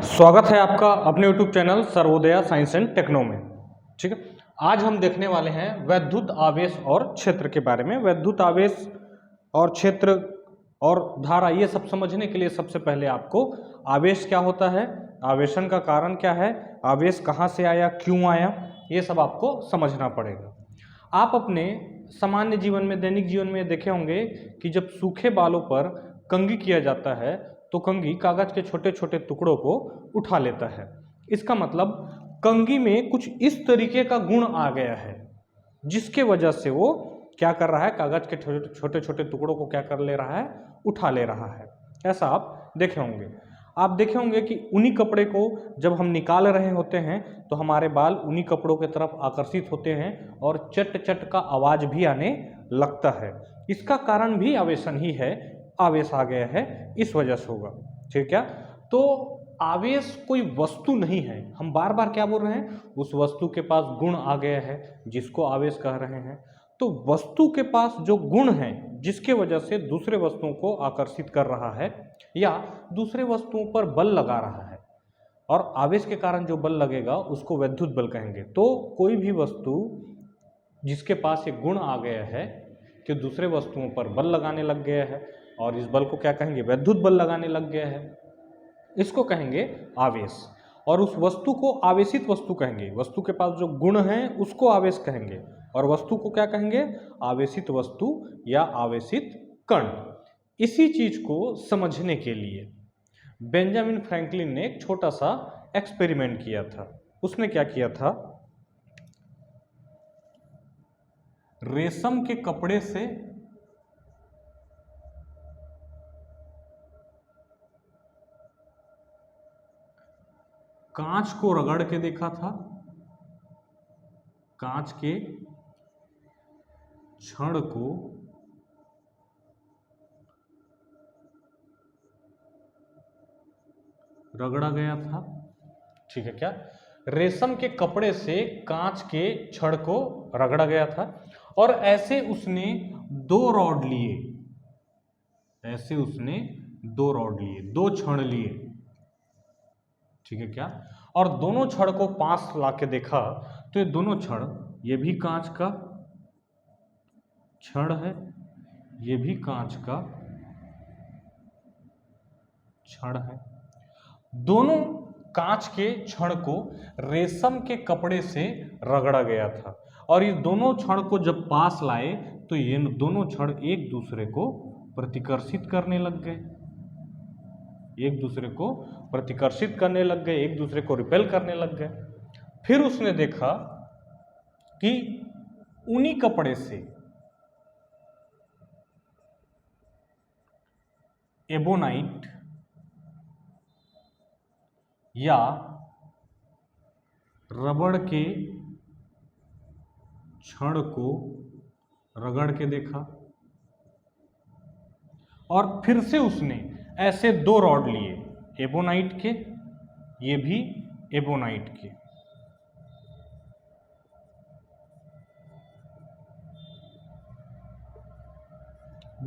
स्वागत है आपका अपने YouTube channel Sarvodaya science and techno में। ठीक है, आज हम देखने वाले हैं वैद्युत आवेश और क्षेत्र के बारे में। वैद्युत आवेश और क्षेत्र और धारा ये सब समझने के लिए सबसे पहले आपको आवेश क्या होता है, आवेशन का कारण क्या है, आवेश कहाँ से आया, क्यों आया, ये सब आपको समझना पड़ेगा। आप अपने सामान्य जीवन में, दैनिक जीवन में देखे होंगे कि जब सूखे बालों पर कंघी किया जाता है तो कंघी कागज के छोटे छोटे टुकड़ों को उठा लेता है। इसका मतलब कंघी में कुछ इस तरीके का गुण आ गया है जिसके वजह से वो क्या कर रहा है, कागज के छोटे छोटे टुकड़ों को क्या कर ले रहा है, उठा ले रहा है। ऐसा आप देखे होंगे। आप देखे होंगे कि ऊनी कपड़े को जब हम निकाल रहे होते हैं तो हमारे बाल ऊनी कपड़ों की तरफ आकर्षित होते हैं और चट चट का आवाज भी आने लगता है। इसका कारण भी आवेशन ही है, आवेश आ गया है इस वजह से होगा। ठीक है, तो आवेश कोई वस्तु नहीं है। हम बार बार क्या बोल रहे हैं, उस वस्तु के पास गुण आ गया है जिसको आवेश कह रहे हैं। तो वस्तु के पास जो गुण है जिसके वजह से दूसरे वस्तुओं को आकर्षित कर रहा है या दूसरे वस्तुओं पर बल लगा रहा है, और आवेश के कारण जो बल लगेगा उसको वैद्युत बल कहेंगे। तो कोई भी वस्तु जिसके पास एक गुण आ गया है कि दूसरे वस्तुओं पर बल लगाने लग गया है और इस बल को क्या कहेंगे, वैद्युत बल लगाने लग गया है, इसको कहेंगे आवेश। और उस वस्तु को आवेशित वस्तु कहेंगे। वस्तु के पास जो गुण है उसको आवेश कहेंगे और वस्तु को क्या कहेंगे, आवेशित वस्तु या आवेशित कण। इसी चीज को समझने के लिए बेंजामिन फ्रैंकलिन ने एक छोटा सा एक्सपेरिमेंट किया था। उसने क्या किया था, रेशम के कपड़े से कांच को रगड़ के देखा था। कांच के छड़ को रगड़ा गया था। ठीक है, क्या रेशम के कपड़े से कांच के छड़ को रगड़ा गया था और ऐसे उसने दो रॉड लिए, ऐसे उसने दो रॉड लिए, दो छड़ लिए। ठीक है, क्या, और दोनों छड़ को पास लाके देखा तो ये दोनों छड़, ये भी कांच का छड़ है, ये भी कांच का छड़ है। दोनों कांच के छड़ को रेशम के कपड़े से रगड़ा गया था और ये दोनों छड़ को जब पास लाए तो ये दोनों छड़ एक दूसरे को प्रतिकर्षित करने लग गए, एक दूसरे को प्रतिकर्षित करने लग गए, एक दूसरे को रिपेल करने लग गए। फिर उसने देखा कि ऊनी कपड़े से एबोनाइट या रबड़ के छड़ को रगड़ के देखा और फिर से उसने ऐसे दो रॉड लिए, एबोनाइट के, ये भी एबोनाइट के।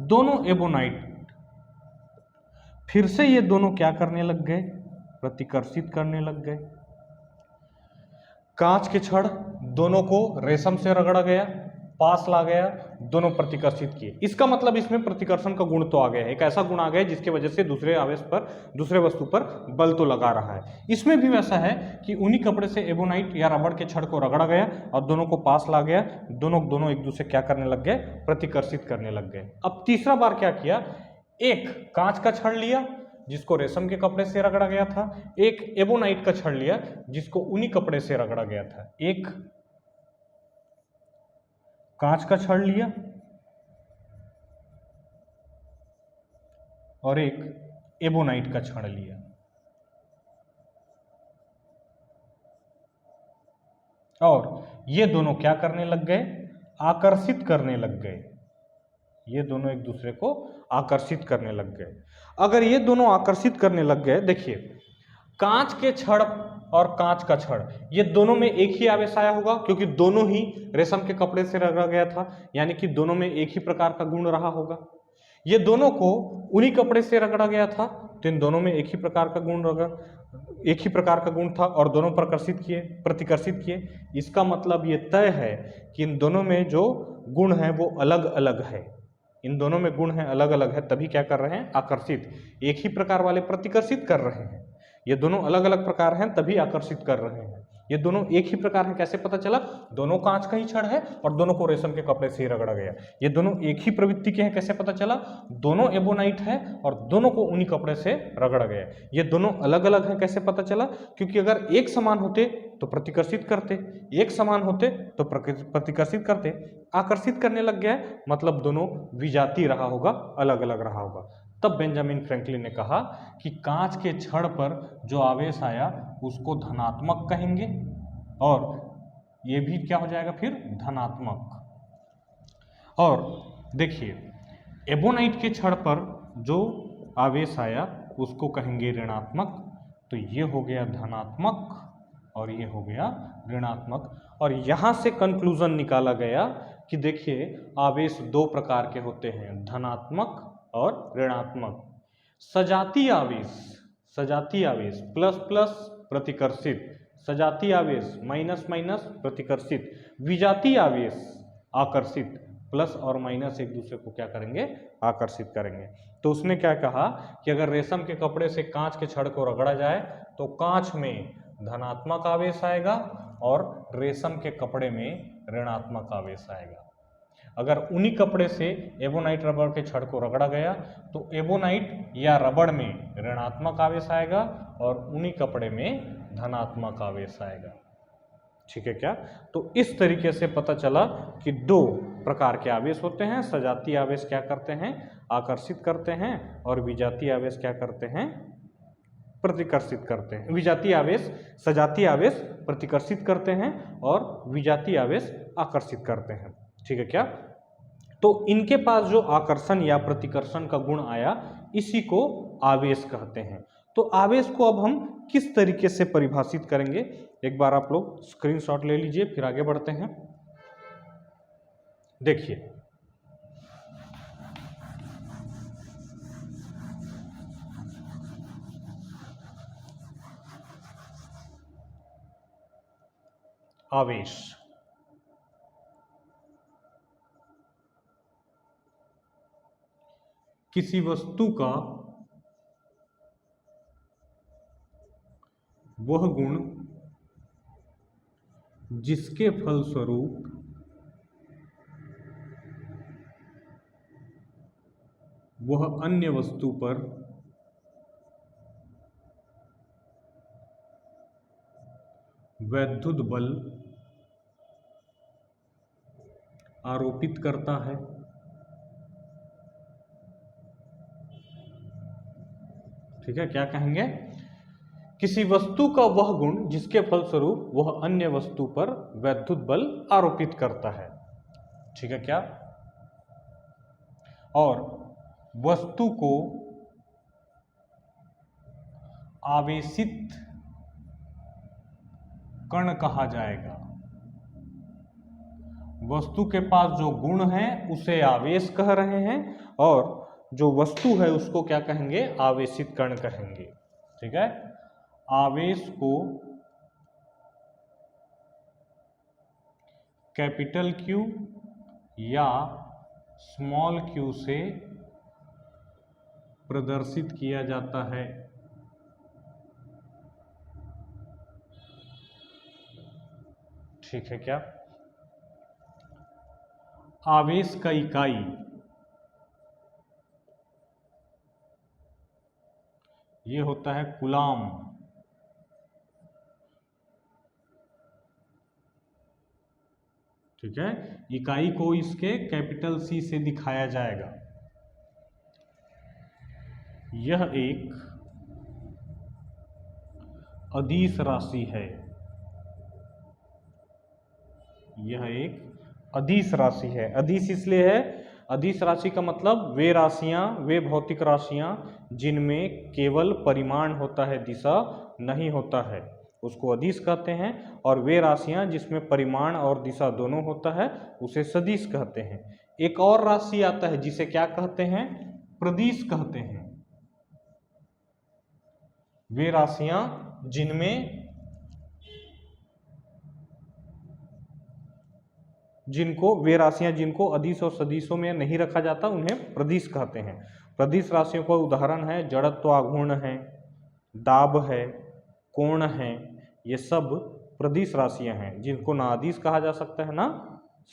दोनों एबोनाइट, फिर से ये दोनों क्या करने लग गए, प्रतिकर्षित करने लग गए। कांच के छड़ दोनों को रेशम से रगड़ा गया, पास ला गया, दोनों प्रतिकर्षित किए। इसका मतलब इसमें प्रतिकर्षण का गुण तो आ गया है, एक ऐसा गुण आ गया है जिसकी वजह से दूसरे आवेश पर, दूसरे वस्तु पर बल तो लगा रहा है। इसमें भी वैसा है कि ऊनी कपड़े से एबोनाइट या रबड़ के छड़ को रगड़ा गया और दोनों को पास ला गया, दोनों एक दूसरे क्या करने लग गए, प्रतिकर्षित करने लग गए। अब तीसरा बार क्या किया, एक कांच का छड़ लिया जिसको रेशम के कपड़े से रगड़ा गया था, एक एबोनाइट का छड़ लिया जिसको ऊनी कपड़े से रगड़ा गया था। एक कांच का छड़ लिया और एक एबोनाइट का छड़ लिया और ये दोनों क्या करने लग गए, आकर्षित करने लग गए। ये दोनों एक दूसरे को आकर्षित करने लग गए। अगर ये दोनों आकर्षित करने लग गए, देखिए कांच के छड़ और कांच का छड़, ये दोनों में एक ही आवेश आया होगा क्योंकि दोनों ही रेशम के कपड़े से रगड़ा गया था, यानी कि दोनों में एक ही प्रकार का गुण रहा होगा। ये दोनों को ऊनी कपड़े से रगड़ा गया था तो इन दोनों में एक ही प्रकार का गुण एक ही प्रकार का गुण था और दोनों प्रतिकर्षित किए। इसका मतलब ये तय है कि इन दोनों में जो गुण है वो अलग अलग है, इन दोनों में गुण है अलग अलग है, तभी क्या कर रहे हैं, आकर्षित। एक ही प्रकार वाले प्रतिकर्षित कर रहे हैं, ये दोनों अलग अलग प्रकार हैं तभी आकर्षित कर रहे हैं। ये दोनों एक ही प्रकार हैं, कैसे पता चला, दोनों कांच का ही छड़ है और दोनों को रेशम के कपड़े से ही रगड़ा गया। ये दोनों एक ही प्रवृत्ति के हैं, कैसे पता चला, दोनों एबोनाइट है और दोनों को ऊनी कपड़े से रगड़ा गया। ये दोनों अलग अलग हैं, कैसे पता चला, क्योंकि अगर एक समान होते तो प्रतिकर्षित करते, एक समान होते तो प्रतिकर्षित करते। आकर्षित करने लग गया है मतलब दोनों विजातीय रहा होगा, अलग अलग रहा होगा। तब बेंजामिन फ्रैंकलिन ने कहा कि कांच के छड़ पर जो आवेश आया उसको धनात्मक कहेंगे और ये भी क्या हो जाएगा फिर, धनात्मक। और देखिए, एबोनाइट के छड़ पर जो आवेश आया उसको कहेंगे ऋणात्मक। तो ये हो गया धनात्मक और ये हो गया ऋणात्मक। और यहाँ से कंक्लूजन निकाला गया कि देखिए आवेश दो प्रकार के होते हैं, धनात्मक और ऋणात्मक। सजातीय आवेश प्लस प्लस प्रतिकर्षित, सजातीय आवेश माइनस माइनस प्रतिकर्षित, विजातीय आवेश आकर्षित, प्लस और माइनस एक दूसरे को क्या करेंगे, आकर्षित करेंगे। तो उसने क्या कहा कि अगर रेशम के कपड़े से कांच के छड़ को रगड़ा जाए तो कांच में धनात्मक आवेश आएगा और रेशम के कपड़े में ऋणात्मक आवेश आएगा। अगर ऊनी कपड़े से एबोनाइट रबड़ के छड़ को रगड़ा गया तो एबोनाइट या रबड़ में ऋणात्मक आवेश आएगा और ऊनी कपड़े में धनात्मक आवेश आएगा। ठीक है क्या, तो इस तरीके से पता चला कि दो प्रकार के आवेश होते हैं। सजातीय आवेश क्या करते हैं, आकर्षित करते हैं, और विजातीय आवेश क्या करते हैं, प्रतिकर्षित करते हैं। विजातीय आवेश, सजातीय आवेश प्रतिकर्षित करते हैं और विजातीय आवेश आकर्षित करते हैं। ठीक है क्या, तो इनके पास जो आकर्षण या प्रतिकर्षण का गुण आया इसी को आवेश कहते हैं। तो आवेश को अब हम किस तरीके से परिभाषित करेंगे, एक बार आप लोग स्क्रीनशॉट ले लीजिए, फिर आगे बढ़ते हैं। देखिए आवेश, किसी वस्तु का वह गुण जिसके फलस्वरूप वह अन्य वस्तु पर वैद्युत बल आरोपित करता है। ठीक है, क्या कहेंगे, किसी वस्तु का वह गुण जिसके फलस्वरूप वह अन्य वस्तु पर वैद्युत बल आरोपित करता है। ठीक है क्या, और वस्तु को आवेशित कण कहा जाएगा। वस्तु के पास जो गुण है उसे आवेश कह रहे हैं और जो वस्तु है उसको क्या कहेंगे, आवेशित कण कहेंगे। ठीक है, आवेश को कैपिटल क्यू या स्मॉल क्यू से प्रदर्शित किया जाता है। ठीक है क्या, आवेश का इकाई ये होता है कूलाम। ठीक है, इकाई को इसके कैपिटल सी से दिखाया जाएगा। यह एक अदिश राशि है, यह एक अदिश राशि है। अदिश इसलिए है, अदिश राशि का मतलब वे राशियां, वे भौतिक राशियां जिनमें केवल परिमाण होता है, दिशा नहीं होता है, उसको अदिश कहते हैं। और वे राशियां जिसमें परिमाण और दिशा दोनों होता है उसे सदिश कहते हैं। एक और राशि आता है जिसे क्या कहते हैं, प्रदिश कहते हैं। वे राशियां जिनको वे राशियां जिनको अदिश और सदिशों में नहीं रखा जाता उन्हें प्रदिश कहते हैं। प्रदिश राशियों का उदाहरण है जड़त्व आघूर्ण है, दाब है, कोण है, ये सब प्रदिश राशियां हैं जिनको ना अदिश कहा जा सकता है ना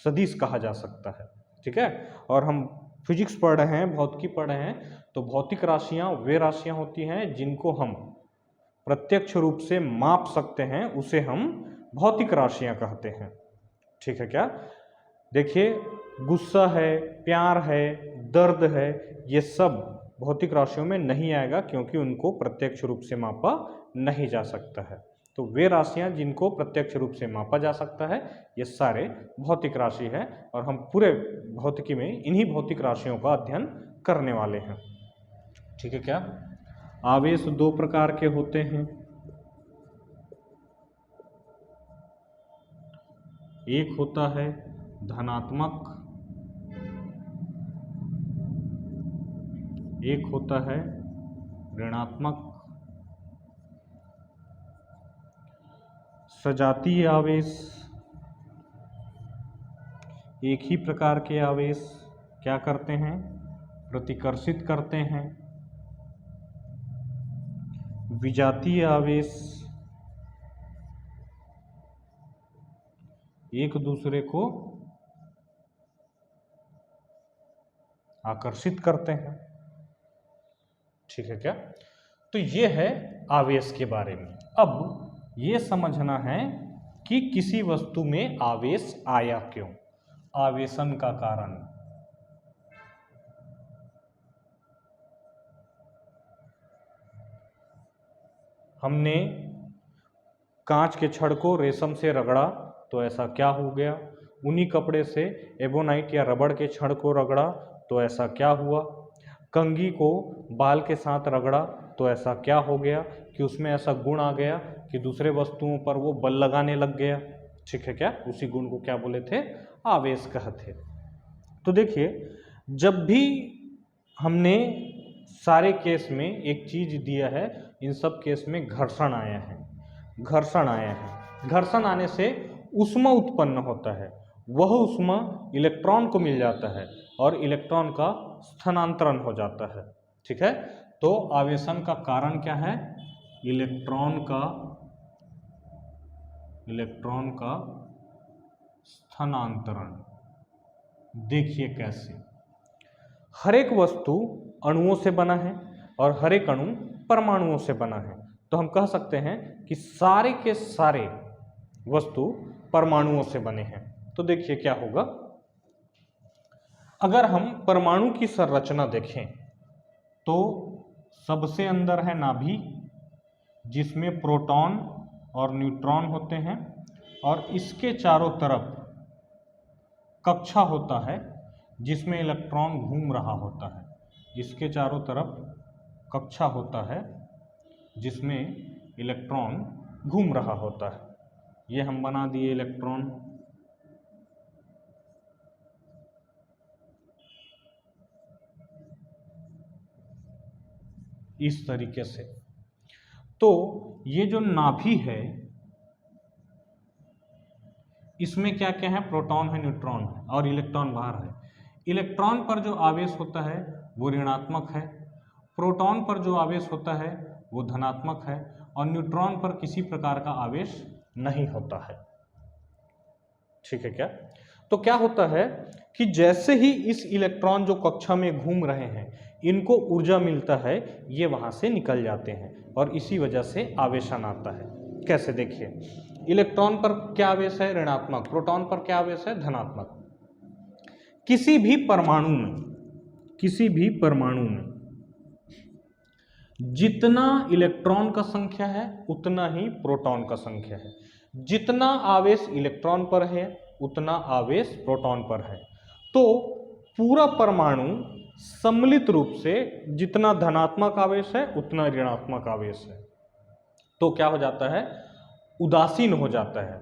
सदिश कहा जा सकता है। ठीक है, और हम फिजिक्स पढ़ रहे हैं, भौतिकी पढ़ रहे हैं, तो भौतिक राशियां वे राशियां होती हैं जिनको हम प्रत्यक्ष रूप से माप सकते हैं, उसे हम भौतिक राशियां कहते हैं। ठीक है क्या? देखिए, गुस्सा है, प्यार है, दर्द है, ये सब भौतिक राशियों में नहीं आएगा क्योंकि उनको प्रत्यक्ष रूप से मापा नहीं जा सकता है। तो वे राशियां जिनको प्रत्यक्ष रूप से मापा जा सकता है ये सारे भौतिक राशि है, और हम पूरे भौतिकी में इन्हीं भौतिक राशियों का अध्ययन करने वाले हैं। ठीक है क्या? आवेश दो प्रकार के होते हैं, एक होता है धनात्मक, एक होता है ऋणात्मक। सजातीय आवेश, एक ही प्रकार के आवेश क्या करते हैं? प्रतिकर्षित करते हैं। विजातीय आवेश एक दूसरे को आकर्षित करते हैं। ठीक है क्या? तो ये है आवेश के बारे में। अब ये समझना है कि किसी वस्तु में आवेश आया क्यों, आवेशन का कारण। हमने कांच के छड़ को रेशम से रगड़ा तो ऐसा क्या हो गया, उन्हीं कपड़े से एबोनाइट या रबड़ के छड़ को रगड़ा तो ऐसा क्या हुआ, कंघी को बाल के साथ रगड़ा तो ऐसा क्या हो गया कि उसमें ऐसा गुण आ गया कि दूसरे वस्तुओं पर वो बल लगाने लग गया। ठीक है क्या? उसी गुण को क्या बोले थे? आवेश कहते। तो देखिए, जब भी हमने सारे केस में एक चीज दिया है, इन सब केस में घर्षण आया है, घर्षण आया है। घर्षण आने से ऊष्मा उत्पन्न होता है, वह ऊष्मा इलेक्ट्रॉन को मिल जाता है और इलेक्ट्रॉन का स्थानांतरण हो जाता है। ठीक है, तो आवेशन का कारण क्या है? इलेक्ट्रॉन का स्थानांतरण। देखिए कैसे, हर एक वस्तु अणुओं से बना है और हर एक अणु परमाणुओं से बना है, तो हम कह सकते हैं कि सारे के सारे वस्तु परमाणुओं से बने हैं। तो देखिए क्या होगा, अगर हम परमाणु की संरचना देखें तो सबसे अंदर है नाभि, जिसमें प्रोटॉन और न्यूट्रॉन होते हैं, और इसके चारों तरफ कक्षा होता है जिसमें इलेक्ट्रॉन घूम रहा होता है। इसके चारों तरफ कक्षा होता है जिसमें इलेक्ट्रॉन घूम रहा होता है। ये हम बना दिए इलेक्ट्रॉन। इस तरीके से, तो ये जो नाभि है इसमें क्या क्या है? प्रोटॉन है, न्यूट्रॉन है और इलेक्ट्रॉन बाहर है। इलेक्ट्रॉन पर जो आवेश होता है वो ऋणात्मक है, प्रोटॉन पर जो आवेश होता है वो धनात्मक है, और न्यूट्रॉन पर किसी प्रकार का आवेश नहीं होता है। ठीक है क्या? तो क्या होता है कि जैसे ही इस इलेक्ट्रॉन जो कक्षा में घूम रहे हैं इनको ऊर्जा मिलता है, ये वहां से निकल जाते हैं और इसी वजह से आवेशन आता है। कैसे? देखिए, इलेक्ट्रॉन पर क्या आवेश है? ऋणात्मक। प्रोटॉन पर क्या आवेश है? धनात्मक। किसी भी परमाणु में जितना इलेक्ट्रॉन का संख्या है उतना ही प्रोटॉन का संख्या है। जितना आवेश इलेक्ट्रॉन पर है उतना आवेश प्रोटॉन पर है। तो पूरा परमाणु सम्मिलित रूप से जितना धनात्मक आवेश है उतना ऋणात्मक आवेश है, तो क्या हो जाता है? उदासीन हो जाता है।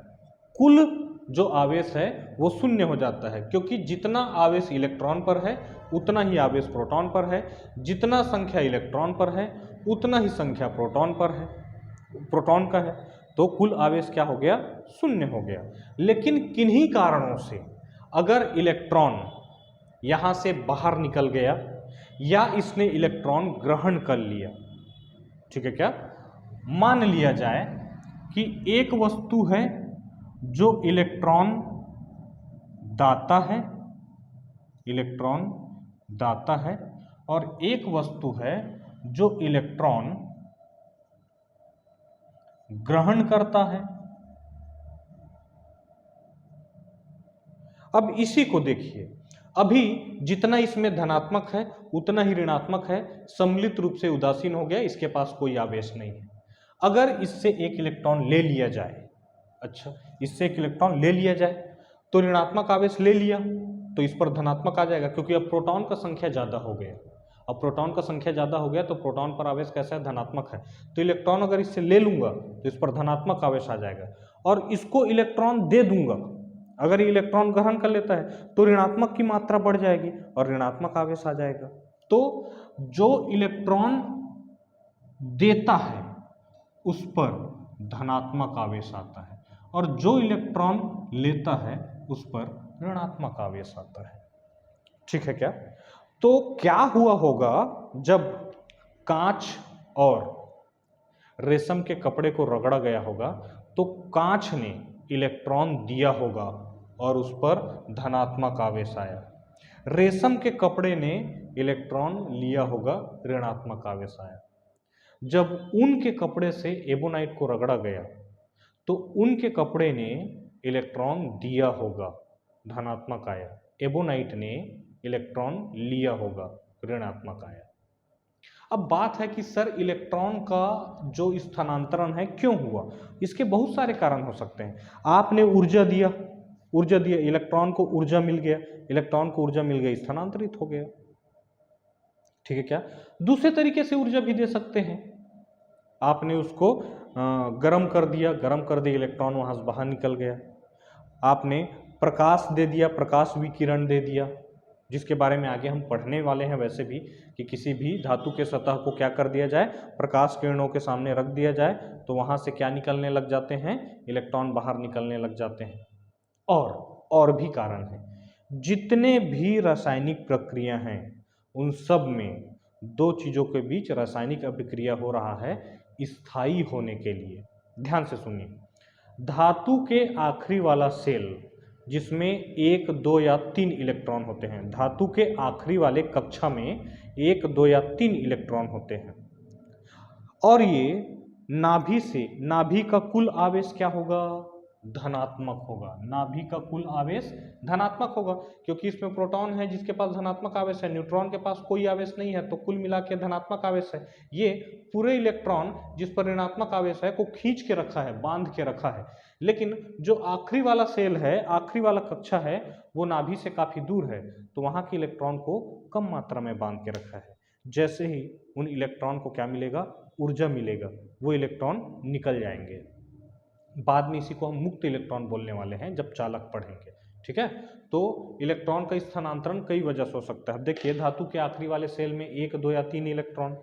कुल जो आवेश है वो शून्य हो जाता है, क्योंकि जितना आवेश इलेक्ट्रॉन पर है उतना ही आवेश प्रोटॉन पर है, जितना संख्या इलेक्ट्रॉन पर है उतना ही संख्या प्रोटॉन पर है। प्रोटॉन का है, तो कुल आवेश क्या हो गया, शून्य हो गया। लेकिन किन्हीं कारणों से अगर इलेक्ट्रॉन यहाँ से बाहर निकल गया या इसने इलेक्ट्रॉन ग्रहण कर लिया, ठीक है क्या, मान लिया जाए कि एक वस्तु है जो इलेक्ट्रॉन दाता है, इलेक्ट्रॉन दाता है, और एक वस्तु है जो इलेक्ट्रॉन ग्रहण करता है। अब इसी को देखिए, अभी जितना इसमें धनात्मक है उतना ही ऋणात्मक है, सम्मिलित रूप से उदासीन हो गया, इसके पास कोई आवेश नहीं है। अगर इससे एक इलेक्ट्रॉन ले लिया जाए, अच्छा इससे एक इलेक्ट्रॉन ले लिया जाए तो ऋणात्मक आवेश ले लिया तो इस पर धनात्मक आ जाएगा, क्योंकि अब प्रोटॉन का संख्या ज़्यादा हो गया। अब प्रोटॉन का संख्या ज़्यादा हो गया तो प्रोटॉन पर आवेश कैसा है, धनात्मक है। तो इलेक्ट्रॉन अगर इससे ले लूँगा तो इस पर धनात्मक आवेश आ जाएगा, और इसको इलेक्ट्रॉन दे दूंगा, अगर ये इलेक्ट्रॉन ग्रहण कर लेता है तो ऋणात्मक की मात्रा बढ़ जाएगी और ऋणात्मक आवेश आ जाएगा। तो जो इलेक्ट्रॉन देता है उस पर धनात्मक आवेश आता है, और जो इलेक्ट्रॉन लेता है उस पर ऋणात्मक आवेश आता है। ठीक है क्या? तो क्या हुआ होगा जब कांच और रेशम के कपड़े को रगड़ा गया होगा, तो कांच ने इलेक्ट्रॉन दिया होगा और उस पर धनात्मक आवेश आया, रेशम के कपड़े ने इलेक्ट्रॉन लिया होगा, ऋणात्मक आवेश आया। जब ऊन के कपड़े से एबोनाइट को रगड़ा गया तो ऊन के कपड़े ने इलेक्ट्रॉन दिया होगा, धनात्मक आया, एबोनाइट ने इलेक्ट्रॉन लिया होगा, ऋणात्मक आया। अब बात है कि सर इलेक्ट्रॉन का जो स्थानांतरण है क्यों हुआ, इसके बहुत सारे कारण हो सकते हैं। आपने ऊर्जा दिया, इलेक्ट्रॉन को ऊर्जा मिल गया, इलेक्ट्रॉन को ऊर्जा मिल गई, स्थानांतरित हो गया। ठीक है क्या? दूसरे तरीके से ऊर्जा भी दे सकते हैं, आपने उसको गर्म कर दिया, इलेक्ट्रॉन वहां से बाहर निकल गया। आपने प्रकाश दे दिया, प्रकाश विकिरण दे दिया, जिसके बारे में आगे हम पढ़ने वाले हैं वैसे भी, कि किसी भी धातु के सतह को क्या कर दिया जाए, प्रकाश किरणों के सामने रख दिया जाए तो वहां से क्या निकलने लग जाते हैं, इलेक्ट्रॉन बाहर निकलने लग जाते हैं। और भी कारण हैं। जितने भी रासायनिक प्रक्रिया हैं उन सब में दो चीजों के बीच रासायनिक अभिक्रिया हो रहा है स्थायी होने के लिए। ध्यान से सुनिए, धातु के आखिरी वाला सेल जिसमें 1, 2 या 3 इलेक्ट्रॉन होते हैं, धातु के आखिरी वाले कक्षा में 1, 2 या 3 इलेक्ट्रॉन होते हैं, और ये नाभि का कुल आवेश क्या होगा, धनात्मक होगा। नाभि का कुल आवेश धनात्मक होगा, क्योंकि इसमें प्रोटॉन है जिसके पास धनात्मक आवेश है, न्यूट्रॉन के पास कोई आवेश नहीं है, तो कुल मिला के धनात्मक आवेश है। ये पूरे इलेक्ट्रॉन जिस पर ऋणात्मक आवेश है को खींच के रखा है, बांध के रखा है। लेकिन जो आखिरी वाला सेल है, आखिरी वाला कक्षा है, वो नाभि से काफी दूर है, तो वहां के इलेक्ट्रॉन को कम मात्रा में बांध के रखा है। जैसे ही उन इलेक्ट्रॉन को क्या मिलेगा, ऊर्जा मिलेगा, वो इलेक्ट्रॉन निकल जाएंगे। बाद में इसी को हम मुक्त इलेक्ट्रॉन बोलने वाले हैं जब चालक पढ़ेंगे। ठीक है? तो इलेक्ट्रॉन का स्थानांतरण कई वजह से हो सकता है। देखिए, धातु के आखिरी वाले सेल में 1, 2 या 3 इलेक्ट्रॉन,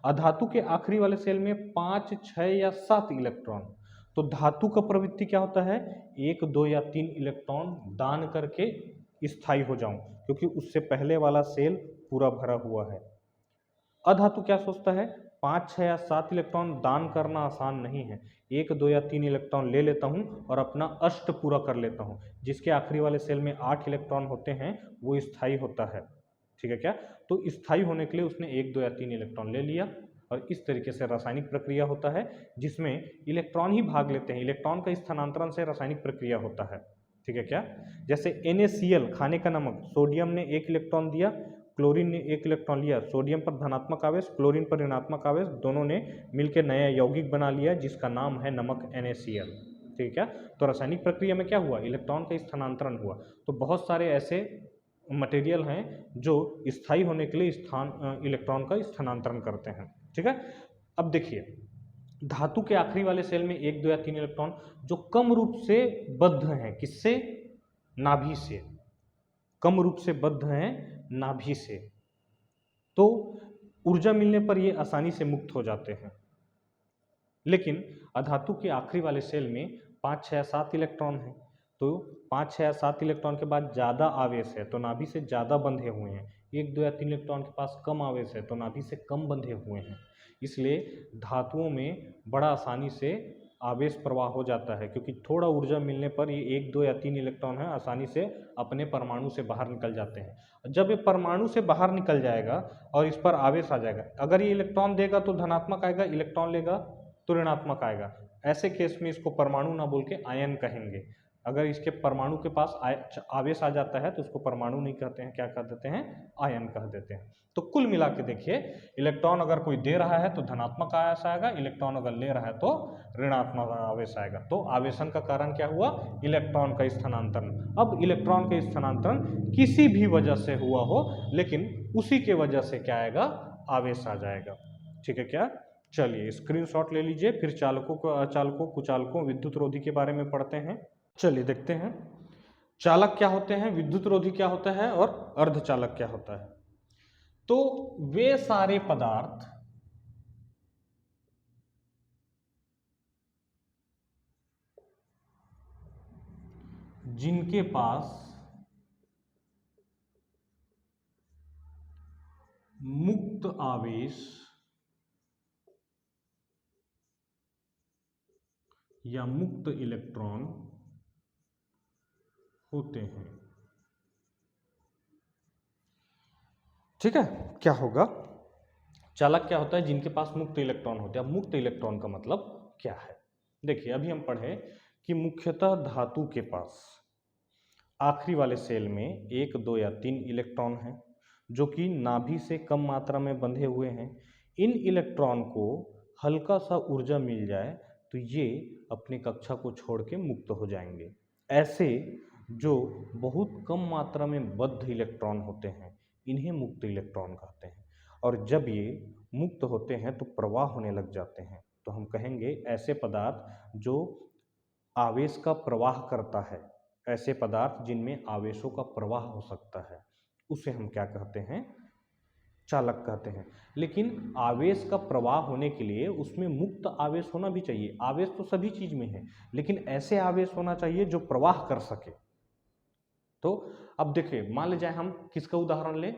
अधातु के आखिरी वाले सेल में 5, 6 या 7 इलेक्ट्रॉन। तो धातु का प्रवृत्ति क्या होता है, 1, 2 या 3 इलेक्ट्रॉन दान करके स्थायी हो जाऊं, क्योंकि उससे पहले वाला सेल पूरा भरा हुआ है। अधातु क्या सोचता है, 5, 6 या 7 इलेक्ट्रॉन दान करना आसान नहीं है, 1, 2 या 3 इलेक्ट्रॉन ले लेता हूं और अपना अष्ट पूरा कर लेता हूं। जिसके आखिरी वाले सेल में 8 इलेक्ट्रॉन होते हैं वो स्थायी होता है। ठीक है क्या? तो स्थायी होने के लिए उसने 1, 2 या 3 इलेक्ट्रॉन ले लिया, और इस तरीके से रासायनिक प्रक्रिया होता है जिसमें इलेक्ट्रॉन ही भाग लेते हैं। इलेक्ट्रॉन का स्थानांतरण से रासायनिक प्रक्रिया होता है। ठीक है क्या? जैसे NaCl, खाने का नमक, सोडियम ने 1 इलेक्ट्रॉन दिया, क्लोरीन ने 1 इलेक्ट्रॉन लिया, सोडियम पर धनात्मक आवेश, क्लोरीन पर ऋणात्मक आवेश, दोनों ने मिलकर नया यौगिक बना लिया जिसका नाम है नमक NaCl। ठीक है? तो रासायनिक प्रक्रिया में क्या हुआ, इलेक्ट्रॉन का स्थानांतरण हुआ। तो बहुत सारे ऐसे मटेरियल हैं जो स्थायी होने के लिए इलेक्ट्रॉन का स्थानांतरण करते हैं। ठीक है? अब देखिए, धातु के आखिरी वाले सेल में 1, 2 या 3 इलेक्ट्रॉन जो कम रूप से बद्ध हैं, किससे, नाभि से, कम रूप से बद्ध हैं नाभि से, तो ऊर्जा मिलने पर ये आसानी से मुक्त हो जाते हैं। लेकिन अधातु के आखिरी वाले सेल में 5, 6 या 7 इलेक्ट्रॉन हैं। तो 5, 6 या 7 इलेक्ट्रॉन के बाद ज़्यादा आवेश है तो नाभि से ज़्यादा बंधे हुए हैं। 1, 2 या 3 इलेक्ट्रॉन के पास कम आवेश है तो नाभि से कम बंधे हुए हैं। इसलिए धातुओं में बड़ा आसानी से आवेश प्रवाह हो जाता है, क्योंकि थोड़ा ऊर्जा मिलने पर ये 1, 2 या 3 इलेक्ट्रॉन है आसानी से अपने परमाणु से बाहर निकल जाते हैं। जब ये परमाणु से बाहर निकल जाएगा और इस पर आवेश आ जाएगा, अगर ये इलेक्ट्रॉन देगा तो धनात्मक आएगा, इलेक्ट्रॉन लेगा तो ऋणात्मक आएगा। ऐसे केस में इसको परमाणु ना बोल के आयन कहेंगे। अगर इसके परमाणु के पास आवेश आ जाता है तो उसको परमाणु नहीं कहते हैं, क्या कह देते हैं, आयन कह देते हैं। तो कुल मिला के देखिए, इलेक्ट्रॉन अगर कोई दे रहा है तो धनात्मक आवेश आएगा, इलेक्ट्रॉन अगर ले रहा है तो ऋणात्मक आवेश आएगा। तो आवेशन का कारण क्या हुआ, इलेक्ट्रॉन का स्थानांतरण। अब इलेक्ट्रॉन का स्थानांतरण किसी भी वजह से हुआ हो, लेकिन उसी के वजह से क्या आएगा, आवेश आ जाएगा। ठीक है क्या, चलिए स्क्रीनशॉट ले लीजिए। फिर चालकों कुचालकों विद्युत रोधी के बारे में पढ़ते हैं। चलिए देखते हैं चालक क्या होते हैं, विद्युत रोधी क्या होता है और अर्धचालक क्या होता है। तो वे सारे पदार्थ जिनके पास मुक्त आवेश या मुक्त इलेक्ट्रॉन होते हैं। ठीक है, क्या होगा, चालक क्या होता है, जिनके पास मुक्त इलेक्ट्रॉन होते हैं। अब मुक्त इलेक्ट्रॉन का मतलब क्या है, देखिए अभी हम पढ़े कि मुख्यतः धातु के पास आखिरी वाले सेल में 1, 2 या 3 इलेक्ट्रॉन हैं, जो कि नाभि से कम मात्रा में बंधे हुए हैं। इन इलेक्ट्रॉन को हल्का सा ऊर्जा मिल जाए तो ये अपनी कक्षा को छोड़ के मुक्त हो जाएंगे। ऐसे जो बहुत कम मात्रा में बद्ध इलेक्ट्रॉन होते हैं, इन्हें मुक्त इलेक्ट्रॉन कहते हैं। और जब ये मुक्त होते हैं तो प्रवाह होने लग जाते हैं, तो हम कहेंगे ऐसे पदार्थ जो आवेश का प्रवाह करता है, ऐसे पदार्थ जिनमें आवेशों का प्रवाह हो सकता है, उसे हम क्या कहते हैं, चालक कहते हैं। लेकिन आवेश का प्रवाह होने के लिए उसमें मुक्त आवेश होना भी चाहिए। आवेश तो सभी चीज में है, लेकिन ऐसे आवेश होना चाहिए जो प्रवाह कर सके। तो अब देखिए, मान लीजिए हम किसका उदाहरण लें,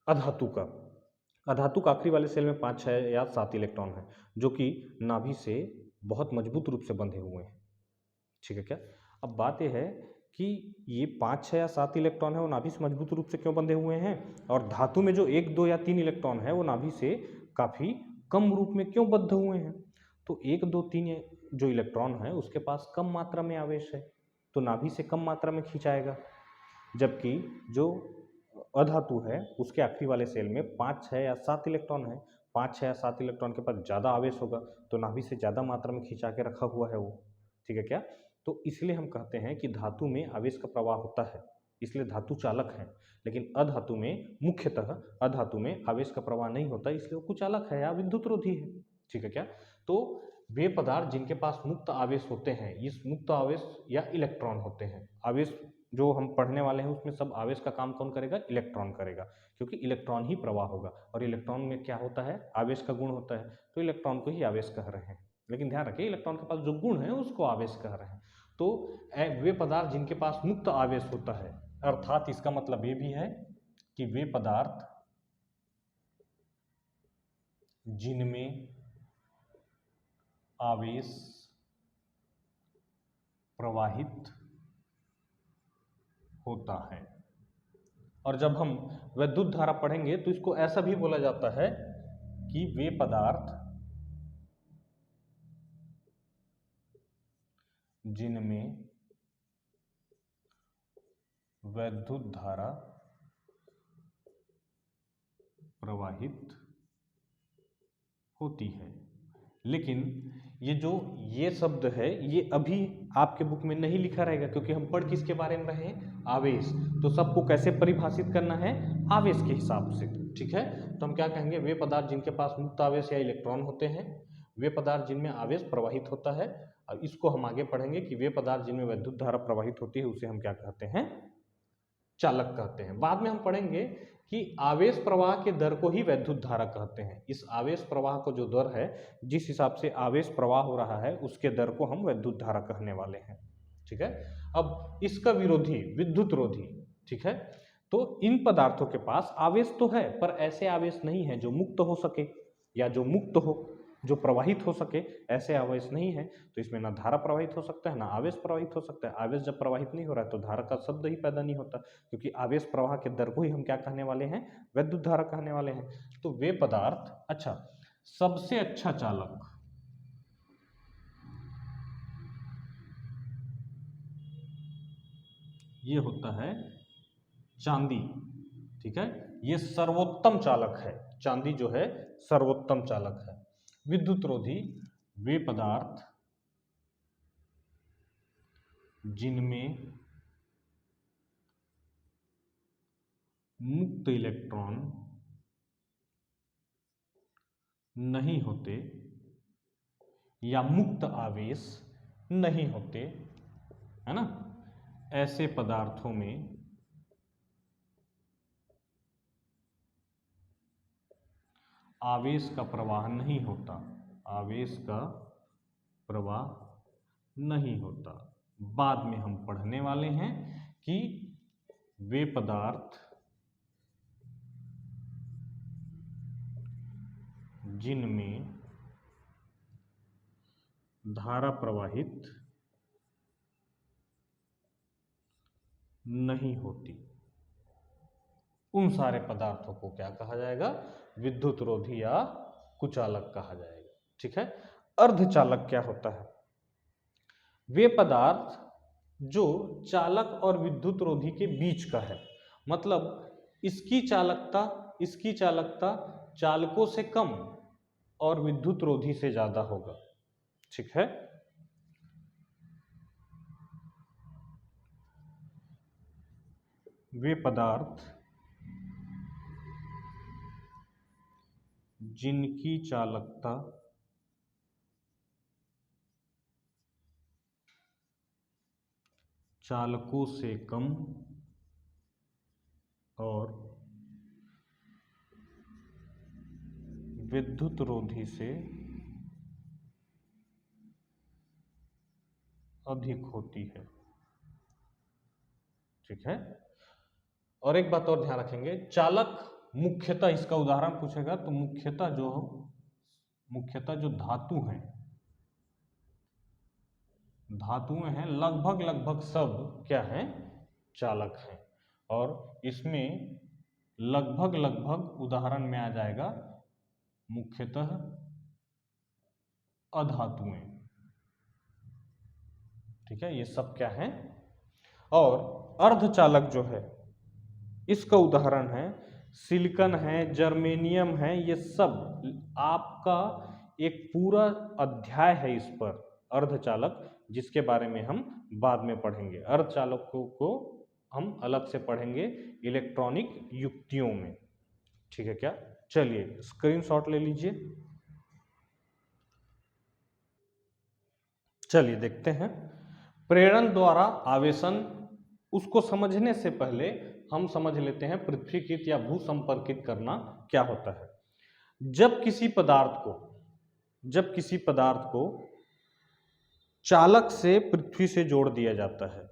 अधातु का। अधातु का आखिरी वाले सेल में 5, 6 या 7 इलेक्ट्रॉन है, जो कि नाभि से बहुत मजबूत रूप से बंधे हुए हैं। ठीक है क्या, अब बात यह है कि ये 5, 6 या 7 इलेक्ट्रॉन है वो नाभि से मजबूत रूप से क्यों बंधे हुए हैं, और धातु में जो 1, 2 या 3 इलेक्ट्रॉन है वो नाभि से काफ़ी कम रूप में क्यों बद्ध हुए हैं। तो 1, 2, 3 जो इलेक्ट्रॉन है उसके पास कम मात्रा में आवेश है, तो नाभि से कम मात्रा में खींचाएगा। जबकि जो अधातु है उसके आखिरी वाले सेल में 5, 6 या 7 इलेक्ट्रॉन है। 5, 6 या 7 इलेक्ट्रॉन के पास ज़्यादा आवेश होगा, तो नाभि से ज़्यादा मात्रा में खींचा के रखा हुआ है वो। ठीक है क्या, तो इसलिए हम कहते हैं कि धातु में आवेश का प्रवाह होता है, इसलिए धातु चालक है। लेकिन अधातु में, मुख्यतः अधातु में आवेश का प्रवाह नहीं होता, इसलिए वो कुचालक है या विद्युत रोधी है। ठीक है क्या, तो वे पदार्थ जिनके पास मुक्त आवेश होते हैं, इस मुक्त आवेश या इलेक्ट्रॉन होते हैं। आवेश जो हम पढ़ने वाले हैं उसमें सब आवेश का काम कौन करेगा, इलेक्ट्रॉन करेगा, क्योंकि इलेक्ट्रॉन ही प्रवाह होगा। और इलेक्ट्रॉन में क्या होता है, आवेश का गुण होता है, तो इलेक्ट्रॉन को ही आवेश कह रहे हैं। लेकिन ध्यान रखिए, इलेक्ट्रॉन के पास जो गुण है उसको आवेश कह रहे हैं। तो वे पदार्थ जिनके पास मुक्त आवेश होता है, अर्थात इसका मतलब ये भी है कि वे पदार्थ जिनमें आवेश प्रवाहित होता है। और जब हम विद्युत धारा पढ़ेंगे तो इसको ऐसा भी बोला जाता है कि वे पदार्थ जिनमें विद्युत धारा प्रवाहित होती है। लेकिन ये शब्द है, ये अभी आपके बुक में नहीं लिखा रहेगा, क्योंकि हम पढ़ किसके बारे में रहे हैं, आवेश। तो सबको कैसे परिभाषित करना है, आवेश के हिसाब से। ठीक है, तो हम क्या कहेंगे, वे पदार्थ जिनके पास मुक्त आवेश या इलेक्ट्रॉन होते हैं, वे पदार्थ जिनमें आवेश प्रवाहित होता है। और इसको हम आगे पढ़ेंगे कि वे पदार्थ जिनमें विद्युत धारा प्रवाहित होती है उसे हम क्या कहते हैं, चालक कहते हैं। बाद में हम पढ़ेंगे कि आवेश प्रवाह के दर को ही वैद्युत धारा कहते हैं। इस आवेश प्रवाह को जो दर है, जिस हिसाब से आवेश प्रवाह हो रहा है, उसके दर को हम वैद्युत धारा कहने वाले हैं। ठीक है। अब इसका विरोधी विद्युत रोधी, ठीक है। तो इन पदार्थों के पास आवेश तो है, पर ऐसे आवेश नहीं है जो मुक्त हो सके या जो मुक्त हो, जो प्रवाहित हो सके, ऐसे आवेश नहीं है। तो इसमें ना धारा प्रवाहित हो सकता है, ना आवेश प्रवाहित हो सकता है। आवेश जब प्रवाहित नहीं हो रहा है तो धारा का शब्द ही पैदा नहीं होता, क्योंकि आवेश प्रवाह के दर को ही हम क्या कहने वाले हैं, वैद्युत धारा कहने वाले हैं। तो वे पदार्थ, अच्छा, सबसे अच्छा चालक, ये होता है चांदी। ठीक है, ये सर्वोत्तम चालक है। चांदी जो है सर्वोत्तम चालक है। विद्युत रोधी वे पदार्थ जिनमें मुक्त इलेक्ट्रॉन नहीं होते या मुक्त आवेश नहीं होते, है ना, ऐसे पदार्थों में आवेश का प्रवाह नहीं होता। आवेश का प्रवाह नहीं होता। बाद में हम पढ़ने वाले हैं कि वे पदार्थ जिनमें धारा प्रवाहित नहीं होती, उन सारे पदार्थों को क्या कहा जाएगा, विद्युत रोधी या कुचालक कहा जाएगा। ठीक है। अर्धचालक क्या होता है, वे पदार्थ जो चालक और विद्युत रोधी के बीच का है, मतलब इसकी चालकता चालकों से कम और विद्युत रोधी से ज्यादा होगा। ठीक है। वे पदार्थ जिनकी चालकता चालकों से कम और विद्युत रोधी से अधिक होती है। ठीक है। और एक बात और ध्यान रखेंगे, चालक मुख्यतः, इसका उदाहरण पूछेगा तो मुख्यतः जो धातुएं हैं, लगभग सब क्या हैं, चालक हैं। और इसमें लगभग उदाहरण में आ जाएगा मुख्यतः अधातुएं। ठीक है, ये सब क्या हैं। और अर्धचालक जो है, इसका उदाहरण है सिलिकॉन है, जर्मेनियम है, ये सब आपका एक पूरा अध्याय है इस पर, अर्धचालक, जिसके बारे में हम बाद में पढ़ेंगे। अर्धचालकों को हम अलग से पढ़ेंगे इलेक्ट्रॉनिक युक्तियों में। ठीक है क्या, चलिए स्क्रीनशॉट ले लीजिए। चलिए देखते हैं प्रेरण द्वारा आवेशन। उसको समझने से पहले हम समझ लेते हैं पृथ्वीकृत या भूसंपर्कित करना क्या होता है। जब किसी पदार्थ को चालक से पृथ्वी से जोड़ दिया जाता है,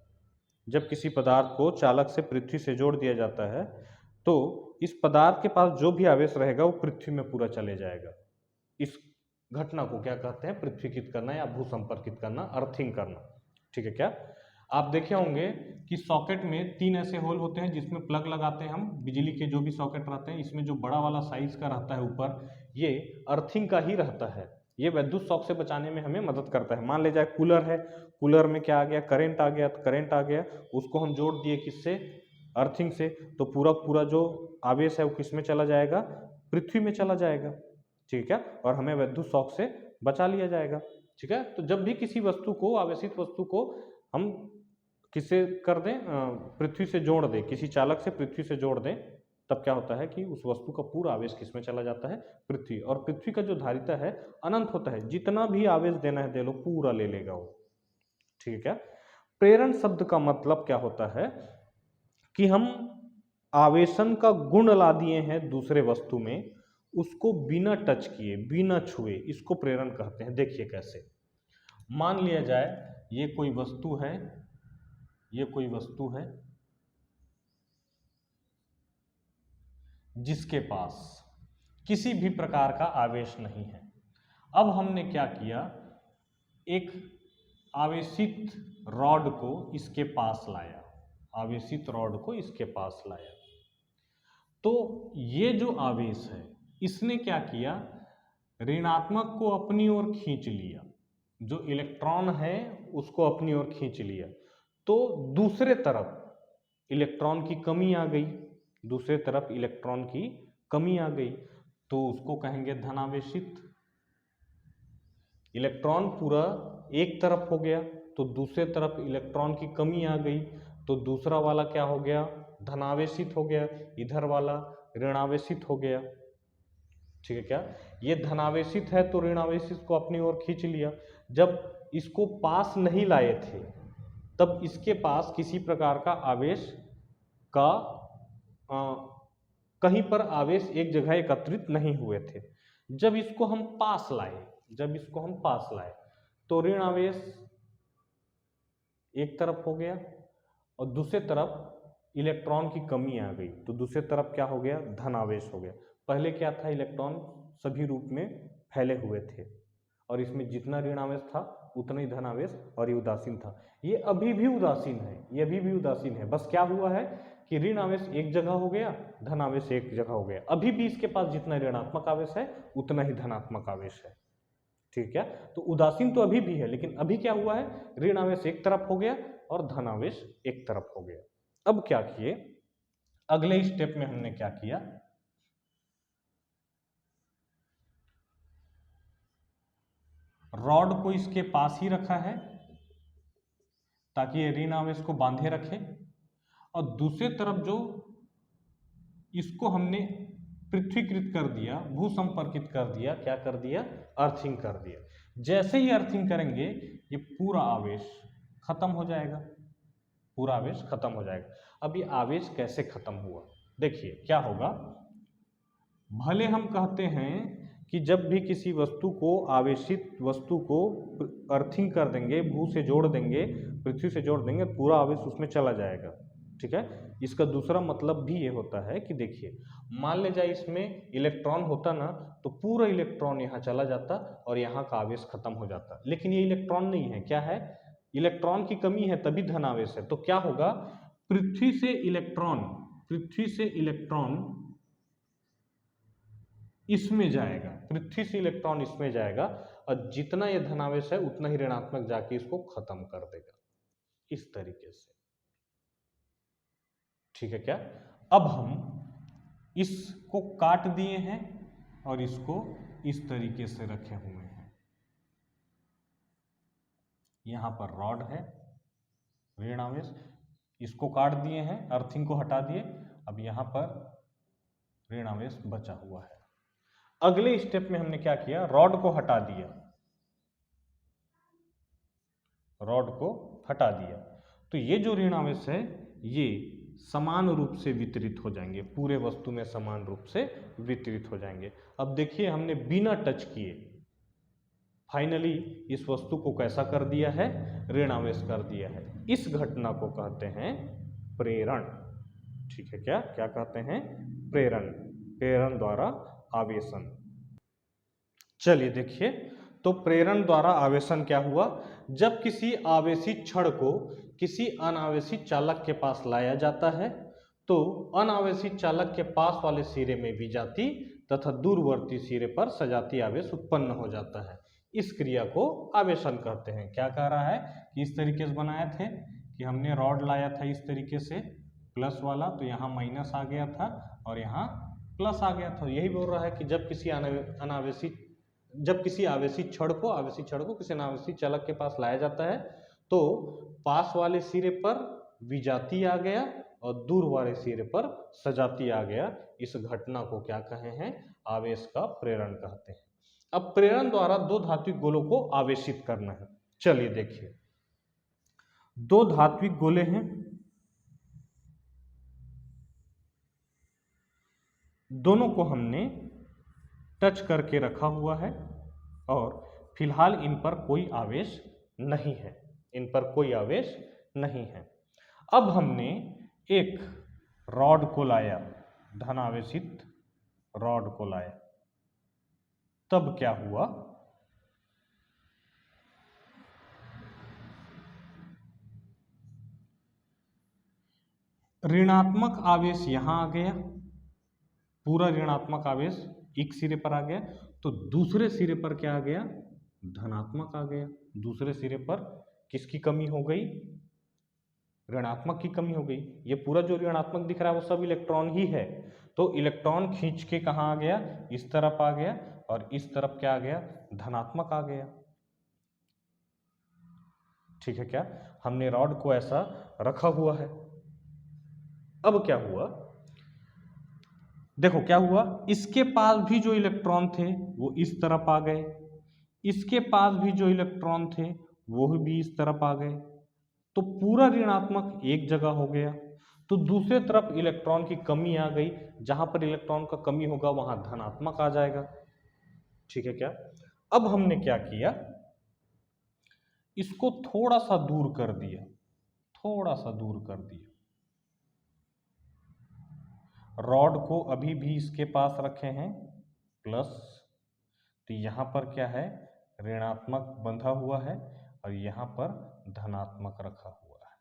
जब किसी पदार्थ को चालक से पृथ्वी से जोड़ दिया जाता है, तो इस पदार्थ के पास जो भी आवेश रहेगा वो पृथ्वी में पूरा चले जाएगा। इस घटना को क्या कहते हैं, पृथ्वीकृत करना या भूसंपर्कित करना, अर्थिंग करना। ठीक है क्या, आप देखे होंगे कि सॉकेट में 3 ऐसे होल होते हैं जिसमें प्लग लगाते हैं हम, बिजली के जो भी सॉकेट रहते हैं, इसमें जो बड़ा वाला साइज का रहता है ऊपर, ये अर्थिंग का ही रहता है। ये विद्युत शॉक से बचाने में हमें मदद करता है। मान ले जाए कूलर है, कूलर में क्या आ गया, करंट आ गया, तो करंट आ गया, उसको हम जोड़ दिए किससे, अर्थिंग से, तो पूरा जो आवेश है वो किस में चला जाएगा, पृथ्वी में चला जाएगा। ठीक है, और हमें विद्युत शॉक से बचा लिया जाएगा। ठीक है, तो जब भी किसी वस्तु को, आवेशित वस्तु को हम किससे कर दें, पृथ्वी से जोड़ दें, किसी चालक से पृथ्वी से जोड़ दें, तब क्या होता है कि उस वस्तु का पूरा आवेश किसमें चला जाता है, पृथ्वी। और पृथ्वी का जो धारिता है अनंत होता है, जितना भी आवेश देना है दे लो, पूरा ले लेगा वो। ठीक है क्या, प्रेरण शब्द का मतलब क्या होता है कि हम आवेशन का गुण ला दिए हैं दूसरे वस्तु में, उसको बिना टच किए, बिना छुए, इसको प्रेरण कहते हैं। देखिए कैसे, मान लिया जाए ये कोई वस्तु है, ये कोई वस्तु है जिसके पास किसी भी प्रकार का आवेश नहीं है। अब हमने क्या किया, एक आवेशित रॉड को इसके पास लाया, आवेशित रॉड को इसके पास लाया, तो ये जो आवेश है इसने क्या किया, ऋणात्मक को अपनी ओर खींच लिया, जो इलेक्ट्रॉन है उसको अपनी ओर खींच लिया, तो दूसरे तरफ इलेक्ट्रॉन की कमी आ गई, दूसरे तरफ इलेक्ट्रॉन की कमी आ गई, तो उसको कहेंगे धनावेशित। इलेक्ट्रॉन पूरा एक तरफ हो गया, तो दूसरे तरफ इलेक्ट्रॉन की कमी आ गई, तो दूसरा वाला क्या हो गया, धनावेशित हो गया, इधर वाला ऋणावेशित हो गया। ठीक है क्या, ये धनावेशित है तो ऋणावेशित को अपनी ओर खींच लिया। जब इसको पास नहीं लाए थे तब इसके पास किसी प्रकार का आवेश का कहीं पर आवेश एक जगह एकत्रित नहीं हुए थे। जब इसको हम पास लाए, जब इसको हम पास लाए तो ऋण आवेश एक तरफ हो गया और दूसरे तरफ इलेक्ट्रॉन की कमी आ गई, तो दूसरे तरफ क्या हो गया, धन आवेश हो गया। पहले क्या था, इलेक्ट्रॉन सभी रूप में फैले हुए थे और इसमें जितना ऋण आवेश था उतना ही धन आवेश, और ये उदासीन था। ये अभी भी उदासीन है, ये अभी भी उदासीन है, बस क्या हुआ है कि ऋण आवेश एक जगह हो गया, धन आवेश एक जगह हो गया। अभी भी इसके पास जितना ऋणात्मक आवेश है उतना ही धनात्मक आवेश है। ठीक है, तो उदासीन तो अभी भी है, लेकिन अभी क्या हुआ है, ऋण आवेश एक तरफ हो गया और धन आवेश एक तरफ हो गया। अब क्या किए, अगले स्टेप में हमने क्या किया, रॉड को इसके पास ही रखा है ताकि ये ऋण आवेश को बांधे रखे, और दूसरी तरफ जो इसको हमने पृथ्वीकृत कर दिया, भू संपर्कित कर दिया, क्या कर दिया, अर्थिंग कर दिया। जैसे ही अर्थिंग करेंगे ये पूरा आवेश खत्म हो जाएगा, पूरा आवेश खत्म हो जाएगा। अब ये आवेश कैसे खत्म हुआ, देखिए क्या होगा। भले हम कहते हैं कि जब भी किसी वस्तु को, आवेशित वस्तु को अर्थिंग कर देंगे, भू से जोड़ देंगे, पृथ्वी से जोड़ देंगे, पूरा आवेश उसमें चला जाएगा। ठीक है, इसका दूसरा मतलब भी ये होता है कि देखिए, मान ले जाए इसमें इलेक्ट्रॉन होता ना, तो पूरा इलेक्ट्रॉन यहाँ चला जाता और यहाँ का आवेश खत्म हो जाता, लेकिन ये इलेक्ट्रॉन नहीं है, क्या है, इलेक्ट्रॉन की कमी है तभी धन आवेश है। तो क्या होगा, पृथ्वी से इलेक्ट्रॉन, पृथ्वी से इलेक्ट्रॉन इसमें जाएगा, पृथ्वी से इलेक्ट्रॉन इसमें जाएगा, और जितना ये धनावेश है उतना ही ऋणात्मक जाके इसको खत्म कर देगा, इस तरीके से। ठीक है क्या, अब हम इसको काट दिए हैं और इसको इस तरीके से रखे हुए हैं। यहां पर रॉड है, ऋण आवेश, इसको काट दिए हैं, अर्थिंग को हटा दिए, अब यहां पर ऋण आवेश बचा हुआ है। अगले स्टेप में हमने क्या किया, रॉड को हटा दिया, रॉड को हटा दिया, तो ये जो ऋण आवेश है ये समान रूप से वितरित हो जाएंगे, पूरे वस्तु में समान रूप से वितरित हो जाएंगे। अब देखिए, हमने बिना टच किए फाइनली इस वस्तु को कैसा कर दिया है, ऋण आवेश कर दिया है। इस घटना को कहते हैं प्रेरण। ठीक है क्या, क्या कहते हैं, प्रेरण, प्रेरण द्वारा आवेशन। चलिए देखिए, तो प्रेरण द्वारा आवेशन क्या हुआ, जब किसी आवेशित छड़ को किसी अनावेशित चालक के पास लाया जाता है तो अनावेशित चालक के पास वाले सिरे में विजातीय तथा दूरवर्ती सिरे पर सजातीय आवेश उत्पन्न हो जाता है। इस क्रिया को आवेशन कहते हैं। क्या कह रहा है कि इस तरीके से बनाए थे कि हमने रॉड लाया था इस तरीके से प्लस वाला, तो यहाँ माइनस आ गया था और यहाँ प्लस आ गया था। यही बोल रहा है कि जब किसी अनावेशित, जब किसी आवेशित छड़ को किसी अनावेशित चालक के पास लाया जाता है तो पास वाले सिरे पर विजातीय आ गया और दूर वाले सिरे पर सजातीय आ गया। इस घटना को क्या कहे हैं, आवेश का प्रेरण कहते हैं। अब प्रेरण द्वारा दो धात्विक गोलों को आवेशित करना है। चलिए देखिए, दो धात्विक गोले हैं, दोनों को हमने टच करके रखा हुआ है और फिलहाल इन पर कोई आवेश नहीं है, इन पर कोई आवेश नहीं है। अब हमने एक रॉड को लाया, धनावेशित रॉड को लाया, तब क्या हुआ, ऋणात्मक आवेश यहां आ गया, पूरा ऋणात्मक आवेश एक सिरे पर आ गया, तो दूसरे सिरे पर क्या आ गया, धनात्मक आ गया। दूसरे सिरे पर किसकी कमी हो गई, ऋणात्मक की कमी हो गई। ये पूरा जो ऋणात्मक दिख रहा है वो सब इलेक्ट्रॉन ही है, तो इलेक्ट्रॉन खींच के कहाँ आ गया, इस तरफ आ गया, और इस तरफ क्या आ गया, धनात्मक आ गया। ठीक है क्या, हमने रॉड को ऐसा रखा हुआ है। अब क्या हुआ, देखो क्या हुआ, इसके पास भी जो इलेक्ट्रॉन थे वो इस तरफ आ गए, इसके पास भी जो इलेक्ट्रॉन थे वो भी इस तरफ आ गए, तो पूरा ऋणात्मक एक जगह हो गया। तो दूसरे तरफ इलेक्ट्रॉन की कमी आ गई, जहां पर इलेक्ट्रॉन का कमी होगा वहां धनात्मक आ जाएगा। ठीक है क्या, अब हमने क्या किया, इसको थोड़ा सा दूर कर दिया, थोड़ा सा दूर कर दिया, रॉड को अभी भी इसके पास रखे हैं प्लस, तो यहां पर क्या है, ऋणात्मक बंधा हुआ है और यहां पर धनात्मक रखा हुआ है।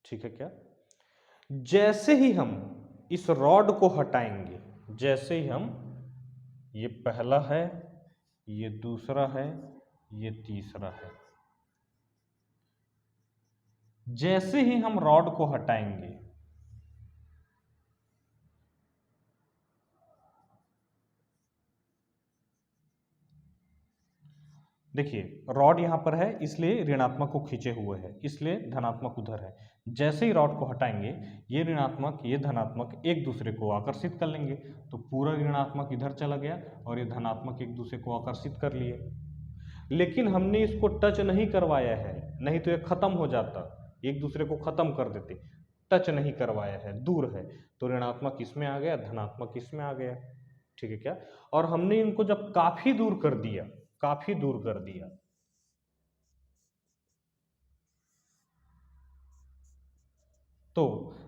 ठीक है क्या, जैसे ही हम इस रॉड को हटाएंगे, जैसे ही हम, ये पहला है, ये दूसरा है, ये तीसरा है, जैसे ही हम रॉड को हटाएंगे, देखिए रॉड यहां पर है इसलिए ऋणात्मक को खींचे हुए है, इसलिए धनात्मक उधर है। जैसे ही रॉड को हटाएंगे, ये ऋणात्मक ये धनात्मक एक दूसरे को आकर्षित कर लेंगे, तो पूरा ऋणात्मक इधर चला गया और ये धनात्मक एक दूसरे को आकर्षित कर लिए। लेकिन हमने इसको टच नहीं करवाया है, नहीं तो ये खत्म हो जाता, एक दूसरे को खत्म कर देते। टच नहीं करवाया है, दूर है, तो ऋणात्मक इसमें आ गया, धनात्मक इसमें आ गया। ठीक है क्या, और हमने इनको जब काफी दूर कर दिया, काफी दूर कर दिया, तो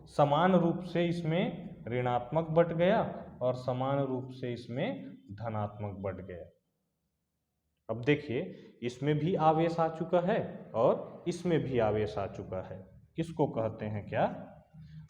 समान रूप से इसमें ऋणात्मक बट गया और समान रूप से इसमें धनात्मक बट गया। अब देखिए इसमें भी आवेश आ चुका है और इसमें भी आवेश आ चुका है। इसको कहते हैं क्या,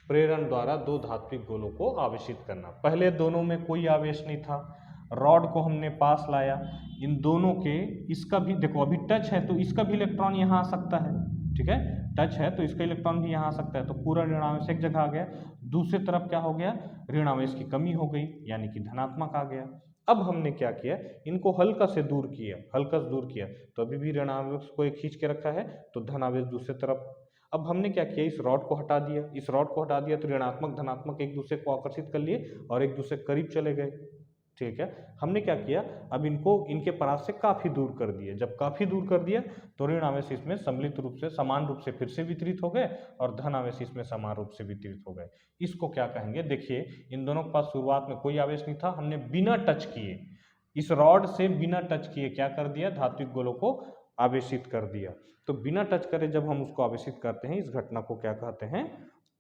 प्रेरण द्वारा दो धात्विक गोलों को आवेशित करना। पहले दोनों में कोई आवेश नहीं था, रॉड को हमने पास लाया, इन दोनों के, इसका भी देखो अभी टच है तो इसका भी इलेक्ट्रॉन यहाँ आ सकता है। ठीक है, टच है तो इसका इलेक्ट्रॉन भी यहाँ आ सकता है, तो पूरा ऋणावेश एक जगह आ गया। दूसरी तरफ क्या हो गया, ऋणावेश की कमी हो गई, यानी कि धनात्मक आ गया। अब हमने क्या किया, इनको हल्का से दूर किया, हल्का से दूर किया, तो अभी भी ऋणावेश को एक खींच के रखा है, तो धनावेश दूसरी तरफ। अब हमने क्या किया, इस रॉड को हटा दिया, इस रॉड को हटा दिया तो ऋणात्मक धनात्मक एक दूसरे को आकर्षित कर लिए और एक दूसरे के करीब चले गए। ठीक है, हमने क्या किया, अब इनको इनके परास से काफी दूर कर दिया। जब काफी दूर कर दिया तो ऋण आवेश इसमें सम्मिलित रूप से समान रूप से फिर से वितरित हो गए और धन आवेश इसमें समान रूप से वितरित हो गए। इसको क्या कहेंगे, देखिए इन दोनों के पास शुरुआत में कोई आवेश नहीं था, हमने बिना टच किए, इस रॉड से बिना टच किए क्या कर दिया, धात्विक गोलों को आवेशित कर दिया। तो बिना टच करे जब हम उसको आवेशित करते हैं, इस घटना को क्या कहते हैं,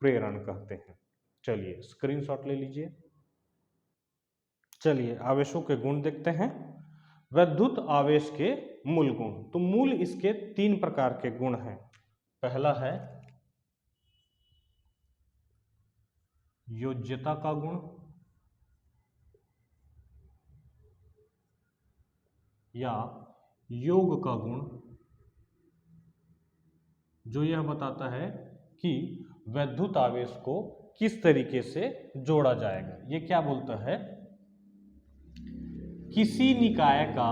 प्रेरण कहते हैं। चलिए स्क्रीनशॉट ले लीजिए। चलिए आवेशों के गुण देखते हैं। वैद्युत आवेश के मूल गुण, तो मूल इसके तीन प्रकार के गुण हैं। पहला है योज्यता का गुण, या योग का गुण, जो यह बताता है कि वैद्युत आवेश को किस तरीके से जोड़ा जाएगा। ये क्या बोलता है, किसी निकाय का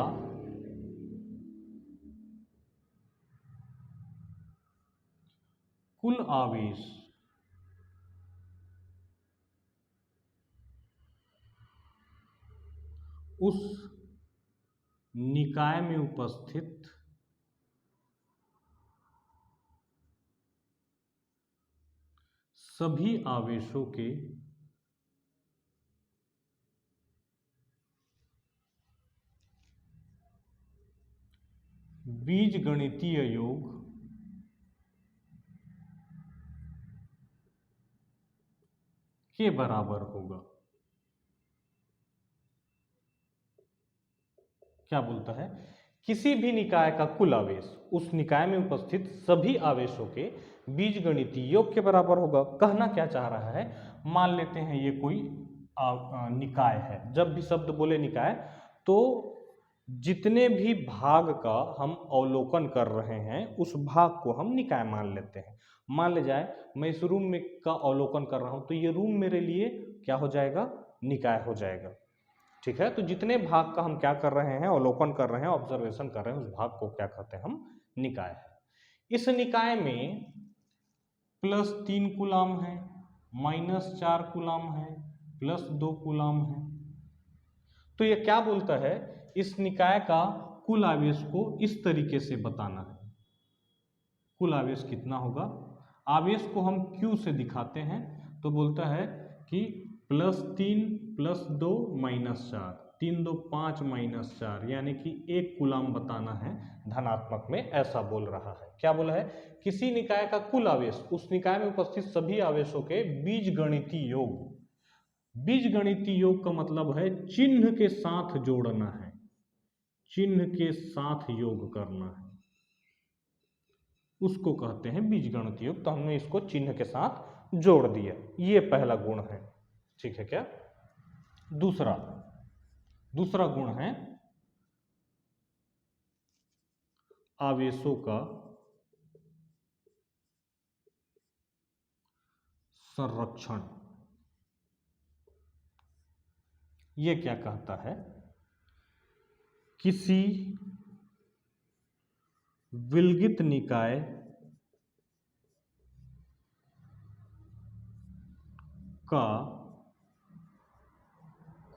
कुल आवेश उस निकाय में उपस्थित सभी आवेशों के बीजगणितीय योग के बराबर होगा। क्या बोलता है? किसी भी निकाय का कुल आवेश उस निकाय में उपस्थित सभी आवेशों के बीजगणितीय योग के बराबर होगा। कहना क्या चाह रहा है? मान लेते हैं ये कोई निकाय है। जब भी शब्द बोले निकाय तो जितने भी भाग का हम अवलोकन कर रहे हैं उस भाग को हम निकाय मान लेते हैं। मान ले जाए मैं इस रूम में का अवलोकन कर रहा हूं तो ये रूम मेरे लिए क्या हो जाएगा? निकाय हो जाएगा। ठीक है, तो जितने भाग का हम क्या कर रहे हैं? अवलोकन कर रहे हैं, ऑब्जर्वेशन कर रहे हैं, उस भाग को क्या कहते हैं? हम निकाय है। इस निकाय में +3 कूलाम है, -4 कूलाम है, +2 कूलाम है। तो ये क्या बोलता है? इस निकाय का कुल आवेश को इस तरीके से बताना है। कुल आवेश कितना होगा? आवेश को हम Q से दिखाते हैं तो बोलता है कि +3 +2 -4, 3 2 5 -4, यानी कि 1 कूलाम बताना है धनात्मक में, ऐसा बोल रहा है। क्या बोला है? किसी निकाय का कुल आवेश उस निकाय में उपस्थित सभी आवेशों के बीजगणितीय योग। बीजगणितीय योग का मतलब है चिन्ह के साथ जोड़ना है, चिन्ह के साथ योग करना है, उसको कहते हैं बीजगणितीय योग। तो हमने इसको चिन्ह के साथ जोड़ दिया, ये पहला गुण है। ठीक है क्या? दूसरा गुण है आवेशों का संरक्षण। ये क्या कहता है? किसी विलगित निकाय का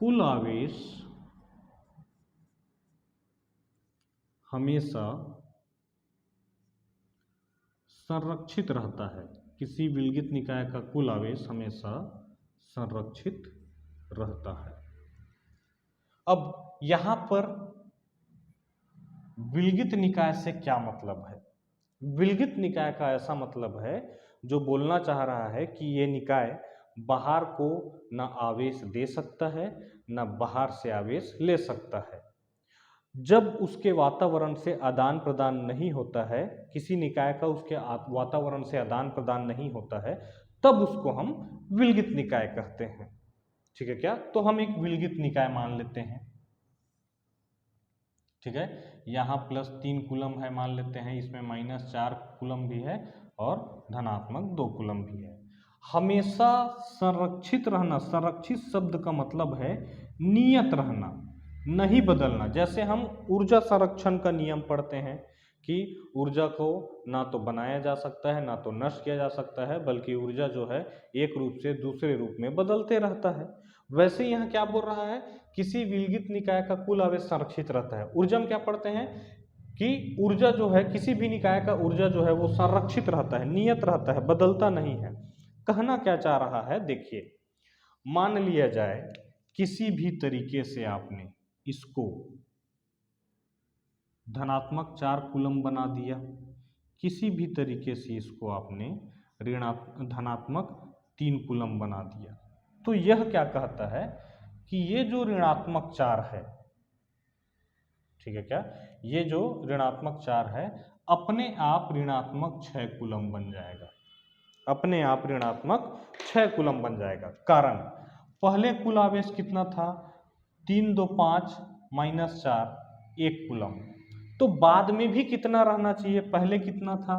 कुल आवेश हमेशा संरक्षित रहता है। किसी विलगित निकाय का कुल आवेश हमेशा संरक्षित रहता है। अब यहां पर विलगित निकाय से क्या मतलब है? विलगित निकाय का ऐसा मतलब है जो बोलना चाह रहा है कि ये निकाय बाहर को न आवेश दे सकता है न बाहर से आवेश ले सकता है। जब उसके वातावरण से आदान प्रदान नहीं होता है, किसी निकाय का उसके वातावरण से आदान प्रदान नहीं होता है, तब उसको हम विलगित निकाय कहते हैं। ठीक है क्या? तो हम एक विलगित निकाय मान लेते हैं। ठीक है, यहाँ +3 कूलम है मान लेते हैं, इसमें -4 कूलम भी है और धनात्मक 2 कूलम भी है। हमेशा संरक्षित रहना, संरक्षित शब्द का मतलब है नियत रहना, नहीं बदलना। जैसे हम ऊर्जा संरक्षण का नियम पढ़ते हैं कि ऊर्जा को ना तो बनाया जा सकता है ना तो नष्ट किया जा सकता है, बल्कि ऊर्जा जो है एक रूप से दूसरे रूप में बदलते रहता है। वैसे यहाँ क्या बोल रहा है? किसी विलगित निकाय का कुल आवेश संरक्षित रहता है। ऊर्जा में क्या पढ़ते हैं कि ऊर्जा जो है, किसी भी निकाय का ऊर्जा जो है वो संरक्षित रहता है, नियत रहता है, बदलता नहीं है। कहना क्या चाह रहा है? देखिए, मान लिया जाए किसी भी तरीके से आपने इसको धनात्मक 4 कूलम बना दिया, किसी भी तरीके से इसको आपने धनात्मक 3 कूलम बना दिया, तो यह क्या कहता है कि ये जो ऋणात्मक 4 है, ठीक है क्या, ये जो ऋणात्मक 4 है अपने आप ऋणात्मक 6 कूलम बन जाएगा, अपने आप ऋणात्मक 6 कूलम बन जाएगा। कारण पहले कुल आवेश कितना था? 3 2 5 -4 1 कूलम। तो बाद में भी कितना रहना चाहिए? पहले कितना था?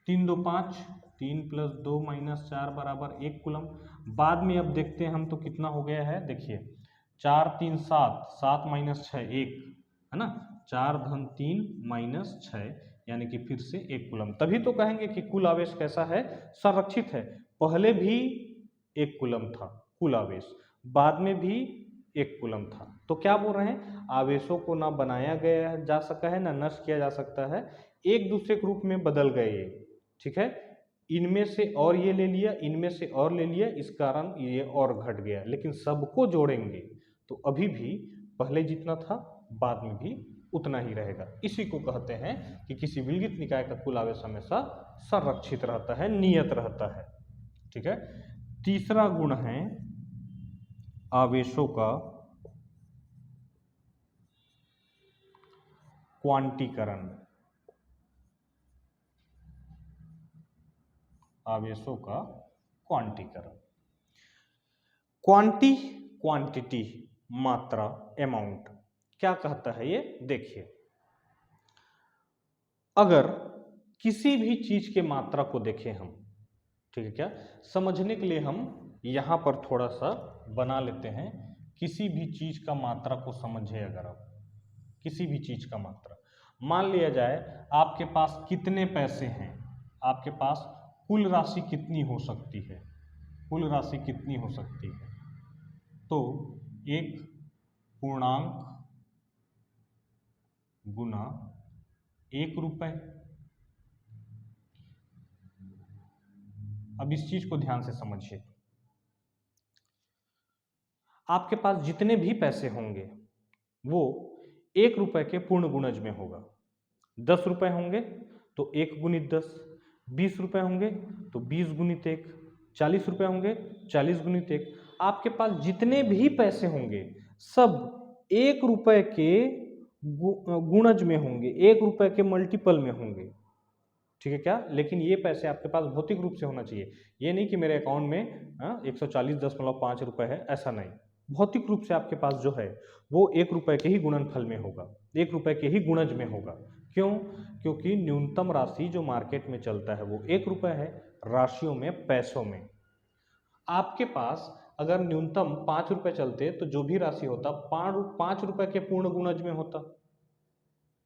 3 2 5, 3 + 2 -4 बराबर 1 कूलम। बाद में अब देखते हैं हम तो कितना हो गया है, देखिए 4 3 7, 7 - 6 1, है ना, 4 धन 3 - 6, यानी कि फिर से 1 कूलम। तभी तो कहेंगे कि कुल आवेश कैसा है? संरक्षित है। पहले भी 1 कूलम था कुल आवेश, बाद में भी 1 कूलम था। तो क्या बोल रहे हैं? आवेशों को ना बनाया गया जा सका है ना नष्ट किया जा सकता है, एक दूसरे के रूप में बदल गए। ठीक है, इनमें से और ये ले लिया, इनमें से और ले लिया, इस कारण ये और घट गया। लेकिन सबको जोड़ेंगे तो अभी भी पहले जितना था बाद में भी उतना ही रहेगा। इसी को कहते हैं कि किसी विलगित निकाय का कुल आवेश हमेशा संरक्षित रहता है, नियत रहता है। ठीक है। तीसरा गुण है आवेशों का क्वांटीकरण। आवेशों का क्वांटीकरण। क्वांटी, क्वांटिटी, मात्रा, अमाउंट, क्या कहता है ये देखिए। अगर किसी भी चीज के मात्रा को देखें हम, ठीक है क्या, समझने के लिए हम यहां पर थोड़ा सा बना लेते हैं। किसी भी चीज का मात्रा को समझे, अगर आप किसी भी चीज का मात्रा, मान लिया जाए आपके पास कितने पैसे हैं, आपके पास कुल राशि कितनी हो सकती है, कुल राशि कितनी हो सकती है, तो 1 पूर्णांक गुना 1 रुपए। अब इस चीज को ध्यान से समझिए। आपके पास जितने भी पैसे होंगे वो 1 रुपए के पूर्ण गुणज में होगा। 10 रुपए होंगे तो 1 गुणित 10, 20 रुपए होंगे तो 20 गुणित 1, 40 रुपए होंगे 40 गुणित 1। आपके पास जितने भी पैसे होंगे सब 1 रुपए के गुणज में होंगे, 1 रुपए के मल्टीपल में होंगे। ठीक है क्या, लेकिन ये पैसे आपके पास भौतिक रूप से होना चाहिए। ये नहीं कि मेरे अकाउंट में 140.5 रुपए है, ऐसा नहीं। भौतिक रूप से आपके पास जो है वो 1 रुपए के ही गुणनफल में होगा, 1 रुपए के ही गुणज में होगा। क्यों? क्योंकि न्यूनतम राशि जो मार्केट में चलता है वो 1 रुपए है, राशियों में, पैसों में। आपके पास अगर न्यूनतम 5 रुपए चलते तो जो भी राशि होता 5 रुपए के पूर्ण गुणज में होता।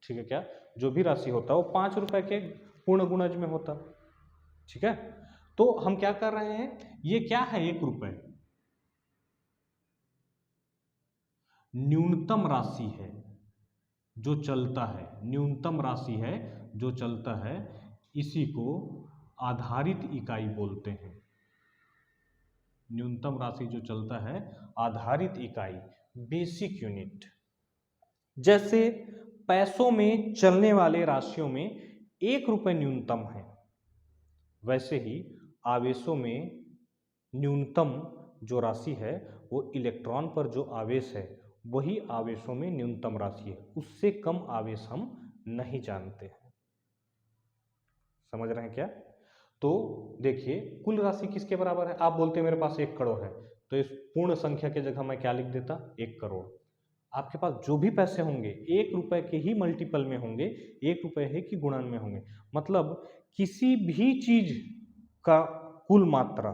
ठीक है क्या, जो भी राशि होता वो 5 रुपए के पूर्ण गुणज में होता। ठीक है, तो हम क्या कर रहे हैं, ये क्या है, 1 रुपए न्यूनतम राशि है जो चलता है, न्यूनतम राशि है जो चलता है, इसी को आधारित इकाई बोलते हैं। न्यूनतम राशि जो चलता है, आधारित इकाई, बेसिक यूनिट। जैसे पैसों में चलने वाले राशियों में 1 रुपए न्यूनतम है, वैसे ही आवेशों में न्यूनतम जो राशि है वो इलेक्ट्रॉन पर जो आवेश है वही आवेशों में न्यूनतम राशि है, उससे कम आवेश हम नहीं जानते हैं। समझ रहे हैं क्या? तो देखिए कुल राशि किसके बराबर है, आप बोलते हैं मेरे पास 1 करोड़ है, तो इस पूर्ण संख्या की जगह मैं क्या लिख देता, 1 करोड़। आपके पास जो भी पैसे होंगे 1 रुपए के ही मल्टीपल में होंगे, 1 रुपए है कि गुणन में होंगे। मतलब किसी भी चीज का कुल मात्रा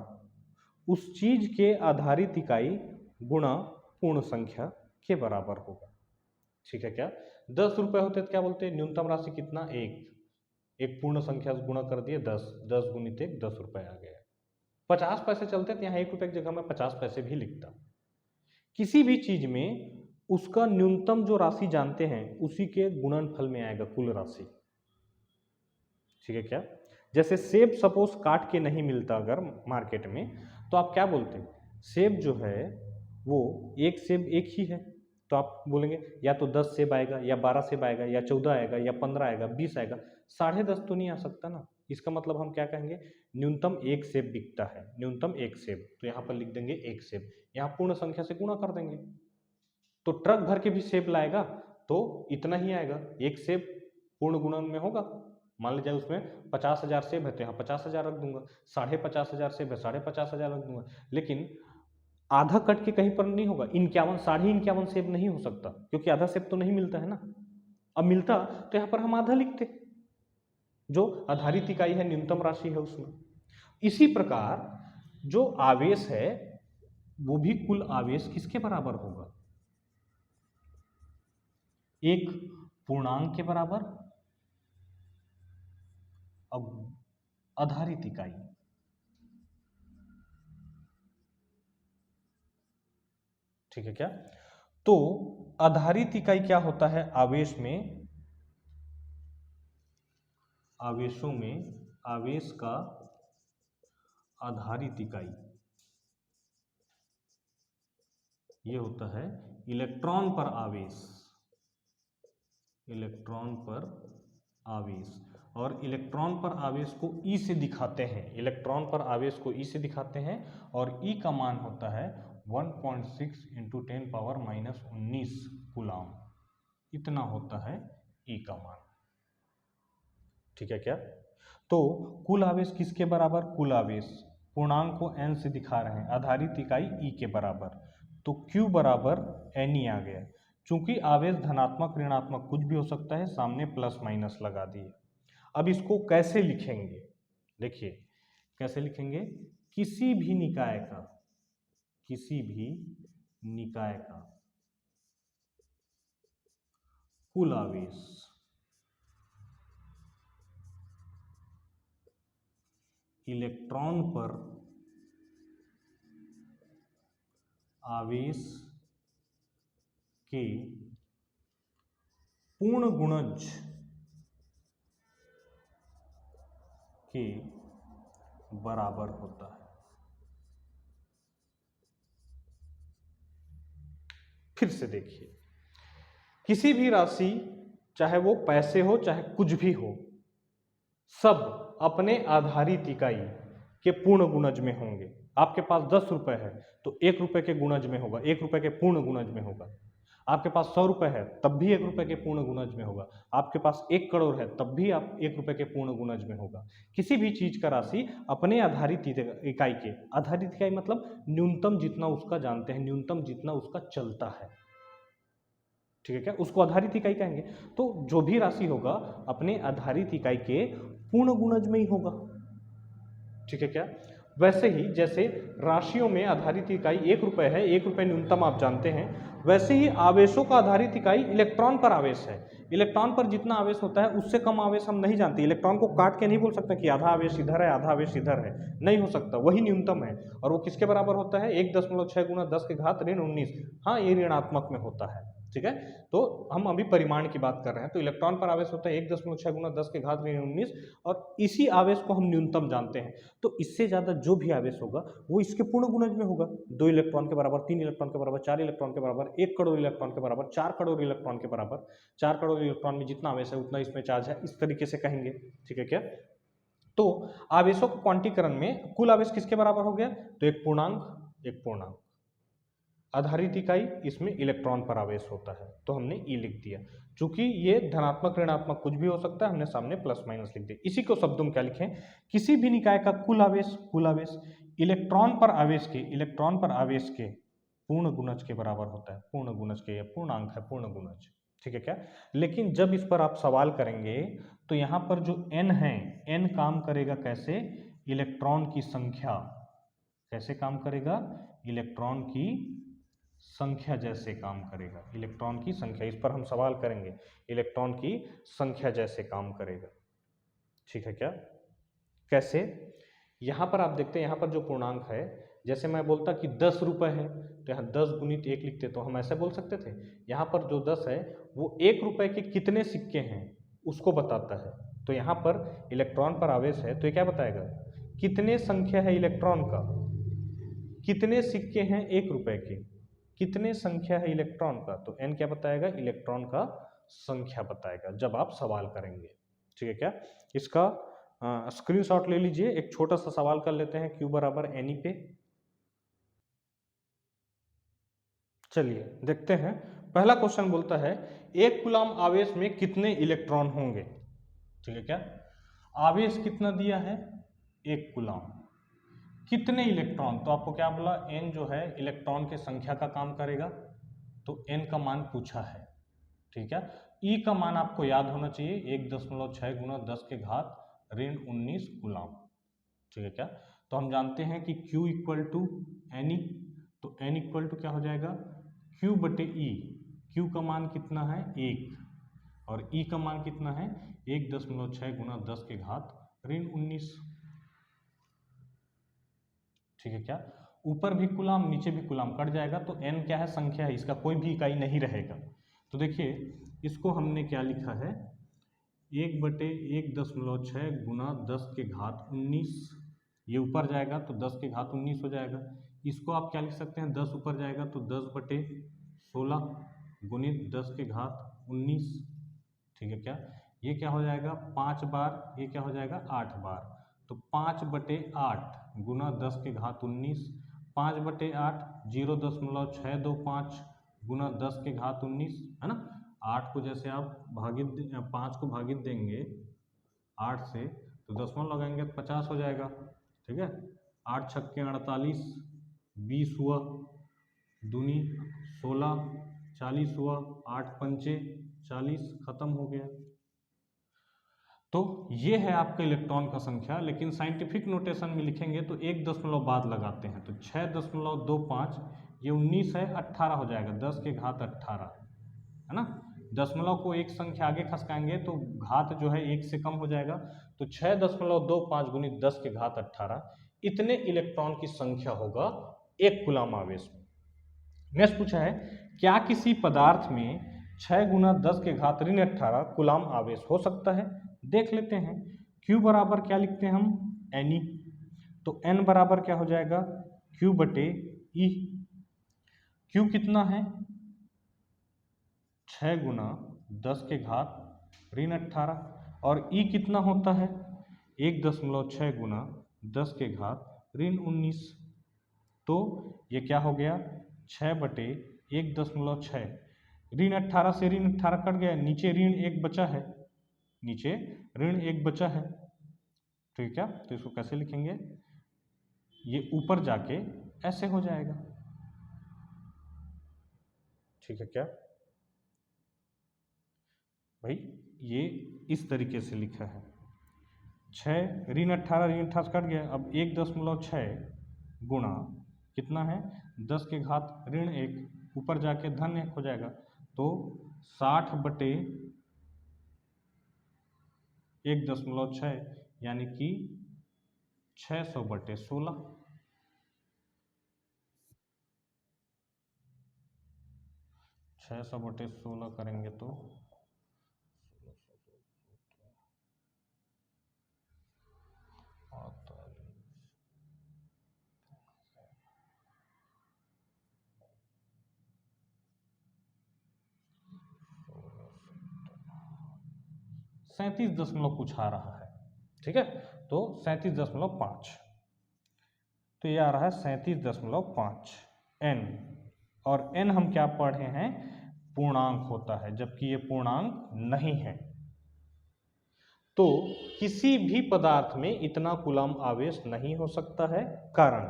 उस चीज के आधारित इकाई गुणा पूर्ण संख्या के बराबर होगा। ठीक है क्या, 10 रुपए होते तो क्या बोलते, न्यूनतम राशि कितना, 1, एक पूर्ण संख्या से गुणा कर दिए 10, 10 गुणित 1, 10 रुपए आ गया। 50 पैसे चलते तो यहाँ 1 रुपए की जगह मैं 50 पैसे भी लिखता। किसी भी चीज में उसका न्यूनतम जो राशि जानते हैं उसी के गुणनफल में आएगा कुल राशि। ठीक है क्या, जैसे सेब सपोज काट के नहीं मिलता अगर मार्केट में, तो आप क्या बोलते हैं, सेब जो है वो एक सेब एक ही है, तो आप बोलेंगे या तो 10 सेब आएगा या 12 सेब आएगा या 14 आएगा या 15 आएगा 20 आएगा, 10.5 तो नहीं आ सकता ना। इसका मतलब हम क्या कहेंगे, न्यूनतम 1 सेब बिकता है, न्यूनतम 1 सेब, तो यहाँ पर लिख देंगे 1 सेब, यहाँ पूर्ण संख्या से गुणा कर देंगे, तो ट्रक भर के भी सेब लाएगा तो इतना ही आएगा, 1 सेब पूर्ण गुणन में होगा। मान लीजिए उसमें 50,000 सेब है तो यहाँ 50,000 रख दूंगा, 50,500 सेब है 50,500 रख दूंगा, लेकिन आधा कट के कहीं पर नहीं होगा, 51, 51.5 सेब नहीं हो सकता, क्योंकि आधा सेब तो नहीं मिलता है ना। अब मिलता तो यहाँ पर हम आधा लिखते, जो आधारित इकाई है न्यूनतम राशि है उसमें। इसी प्रकार जो आवेश है वो भी कुल आवेश किसके बराबर होगा, एक पूर्णांक के बराबर, अब आधारित इकाई। ठीक है क्या, तो आधारित इकाई क्या होता है, आवेश में, आवेशों में आवेश का आधारित इकाई ये होता है इलेक्ट्रॉन पर आवेश। इलेक्ट्रॉन पर आवेश, और इलेक्ट्रॉन पर आवेश को ई से दिखाते हैं, इलेक्ट्रॉन पर आवेश को ई से दिखाते हैं, और ई का मान होता है 1.6 इंटू 10⁻⁻19 कूलाम, इतना होता है ई का मान। ठीक है क्या? तो कुल आवेश किसके बराबर? कुल आवेश पूर्णांक को n से दिखा रहे हैं, आधारित इकाई e के बराबर, तो q बराबर n ही आ गया। चूंकि आवेश धनात्मक ऋणात्मक कुछ भी हो सकता है, सामने प्लस माइनस लगा दिए। अब इसको कैसे लिखेंगे? देखिए कैसे लिखेंगे, किसी भी निकाय का, किसी भी निकाय का कुल आवेश इलेक्ट्रॉन पर आवेश के पूर्ण गुणज के बराबर होता है। फिर से देखिए, किसी भी राशि, चाहे वो पैसे हो चाहे कुछ भी हो, सब अपने आधारित इकाई के पूर्ण गुणज में होंगे। आपके पास 10 रुपए है तो 1 रुपए के गुणज में होगा, 1 रुपए के पूर्ण गुणज में होगा। आपके पास 100 रुपए है तब भी 1 रुपए के पूर्ण गुणज में होगा। आपके पास 1 करोड़ है तब भी आप 1 रुपए के पूर्ण गुणज में होगा। किसी भी चीज का राशि अपने आधारित इकाई के, आधारित इकाई मतलब न्यूनतम जितना उसका जानते हैं, न्यूनतम जितना उसका चलता है, ठीक है क्या, उसको आधारित इकाई कहेंगे। तो जो भी राशि होगा अपने आधारित इकाई के पूर्ण गुणज में ही होगा, ठीक है क्या। वैसे ही जैसे राशियों में आधारित इकाई 1 रुपए है, 1 रुपए न्यूनतम आप जानते हैं, वैसे ही आवेशों का आधारित इकाई इलेक्ट्रॉन पर आवेश है। इलेक्ट्रॉन पर जितना आवेश होता है उससे कम आवेश हम नहीं जानते। इलेक्ट्रॉन को काट के नहीं बोल सकते कि आधा आवेश इधर है आधा आवेश इधर है, नहीं हो सकता, वही न्यूनतम है। और वो किसके बराबर होता है? 1.6 गुना 10 के घात ऋण 19। हाँ, ये ऋणात्मक में होता है, ठीक है। तो हम अभी परिमाण की बात कर रहे हैं, तो इलेक्ट्रॉन पर आवेश होता है 1.6 गुना 10 के घात ऋण 19, और इसी आवेश को हम न्यूनतम जानते हैं। तो इससे ज्यादा जो भी आवेश होगा वो इसके पूर्ण गुणज में होगा। 2 इलेक्ट्रॉन के बराबर, 3 इलेक्ट्रॉन के बराबर, 4 इलेक्ट्रॉन के बराबर, 1 करोड़ इलेक्ट्रॉन के बराबर, 4 करोड़ इलेक्ट्रॉन के बराबर। 4 करोड़ इलेक्ट्रॉन में जितना आवेश है उतना इसमें चार्ज है, इस तरीके से कहेंगे, ठीक है क्या। तो आवेशों के क्वांटीकरण में कुल आवेश किसके बराबर हो गया? तो एक पूर्णांक, एक पूर्णांक, आधारित इकाई, इसमें इलेक्ट्रॉन पर आवेश होता है, तो हमने ई लिख दिया। चूंकि ये धनात्मक ऋणात्मक कुछ भी हो सकता है, हमने सामने प्लस माइनस लिख दिया। इसी को शब्दों में क्या लिखें? किसी भी निकाय का कुल आवेश, कुल आवेश इलेक्ट्रॉन पर आवेश के, इलेक्ट्रॉन पर आवेश के पूर्ण गुणज के बराबर होता है। पूर्ण गुणज के, यह पूर्णांक है, पूर्ण गुणज, ठीक है क्या। लेकिन जब इस पर आप सवाल करेंगे तो यहाँ पर जो n है, n काम करेगा कैसे? इलेक्ट्रॉन की संख्या, कैसे काम करेगा? इलेक्ट्रॉन की संख्या जैसे काम करेगा। इलेक्ट्रॉन की संख्या, इस पर हम सवाल करेंगे, इलेक्ट्रॉन की संख्या जैसे काम करेगा, ठीक है क्या। कैसे? यहां पर आप देखते हैं, यहां पर जो पूर्णांक है, जैसे मैं बोलता कि 10 रुपए है तो यहाँ 10 गुणित 1 लिखते, तो हम ऐसे बोल सकते थे। यहाँ पर जो 10 है वो 1 रुपए के कितने सिक्के हैं उसको बताता है। तो यहाँ पर इलेक्ट्रॉन पर आवेश है तो ये क्या बताएगा? कितने संख्या है इलेक्ट्रॉन का, कितने सिक्के हैं 1 रुपए के, कितने संख्या है इलेक्ट्रॉन का, तो n क्या बताएगा? इलेक्ट्रॉन का संख्या बताएगा जब आप सवाल करेंगे, ठीक है क्या। इसका स्क्रीनशॉट ले लीजिए। एक छोटा सा सवाल कर लेते हैं Q बराबर NE पे। चलिए देखते हैं। पहला क्वेश्चन बोलता है 1 कूलाम आवेश में कितने इलेक्ट्रॉन होंगे, ठीक है क्या। आवेश कितना दिया है? 1 कूलाम, कितने इलेक्ट्रॉन, तो आपको क्या बोला? n जो है इलेक्ट्रॉन के संख्या का काम करेगा, तो n का मान पूछा है, ठीक है। E का मान आपको याद होना चाहिए, 1.6 गुना 10 के घात ऋण 19 कूलाम, ठीक है क्या। तो हम जानते हैं कि Q इक्वल टू NE, तो N इक्वल टू क्या हो जाएगा? Q बटे E। Q का मान कितना है? 1, और E का मान कितना है? 1.6 गुना 10 के घात ऋण 19, ठीक है क्या। ऊपर भी कूलाम नीचे भी कूलाम, कट जाएगा, तो n क्या है? संख्या है, इसका कोई भी इकाई नहीं रहेगा। तो देखिए इसको हमने क्या लिखा है? 1/1.6 गुना 10 के घात 19, ये ऊपर जाएगा तो 10 के घात 19 हो जाएगा। इसको आप क्या लिख सकते हैं? 10 ऊपर जाएगा तो 10/16 गुणित 10 के घात 19, ठीक है क्या, ये क्या हो जाएगा 5 बार, ये क्या हो जाएगा 8 बार, तो 5/8 गुना 10 के घात 19, 5/8 0.625 गुना 10 के घात 19 है ना। 8 को जैसे आप 5 को भागित देंगे 8 से तो दशमलव लगाएंगे तो 50 हो जाएगा। ठीक है, 8 छक्के 48, 20 हुआ, दूनी 16, 40 हुआ, 8 पंचे 40, खत्म हो गया। तो ये है आपका इलेक्ट्रॉन का संख्या, लेकिन साइंटिफिक नोटेशन में लिखेंगे तो 1 दशमलव बाद लगाते हैं, तो 6.25 ये 19 है, 18 हो जाएगा, 10 के घात 18 है ना। दशमलव को एक संख्या आगे खसकाएंगे तो घात जो है 1 से कम हो जाएगा, तो 6.25 गुणित 10 के घात 18 इतने इलेक्ट्रॉन की संख्या होगा एक कूलाम आवेश में। नेक्स्ट पूछा है, क्या किसी पदार्थ में 6 गुना 10 के घात ऋण 18 कूलाम आवेश हो सकता है? देख लेते हैं। Q बराबर क्या लिखते हैं हम, Ne, तो N बराबर क्या हो जाएगा Q/E। Q कितना है 6 गुना 10 के घात ऋण 18 और E कितना होता है 1.6 गुना 10 के घात ऋण 19, तो ये क्या हो गया 6/1.6, ऋण 18 से ऋण 18 कट गया, नीचे ऋण 1 बचा है, नीचे ऋण 1 बचा है, ठीक है। तो इसको कैसे लिखेंगे, ये ऊपर जाके ऐसे हो जाएगा, ठीक है क्या भाई, ये इस तरीके से लिखा है 6 ऋण 18 कट गया, अब 1.6 गुणा कितना है 10 के घात ऋण 1, ऊपर जाके धन 1 हो जाएगा, तो 60/1.6 यानी कि 600/16, 600/16 करेंगे तो 37 कुछ आ रहा है, ठीक है, तो 37.5, तो ये आ रहा है 37.5 n, और n हम क्या पढ़े हैं पूर्णांक होता है, जबकि ये पूर्णांक नहीं है। तो किसी भी पदार्थ में इतना कूलाम आवेश नहीं हो सकता है, कारण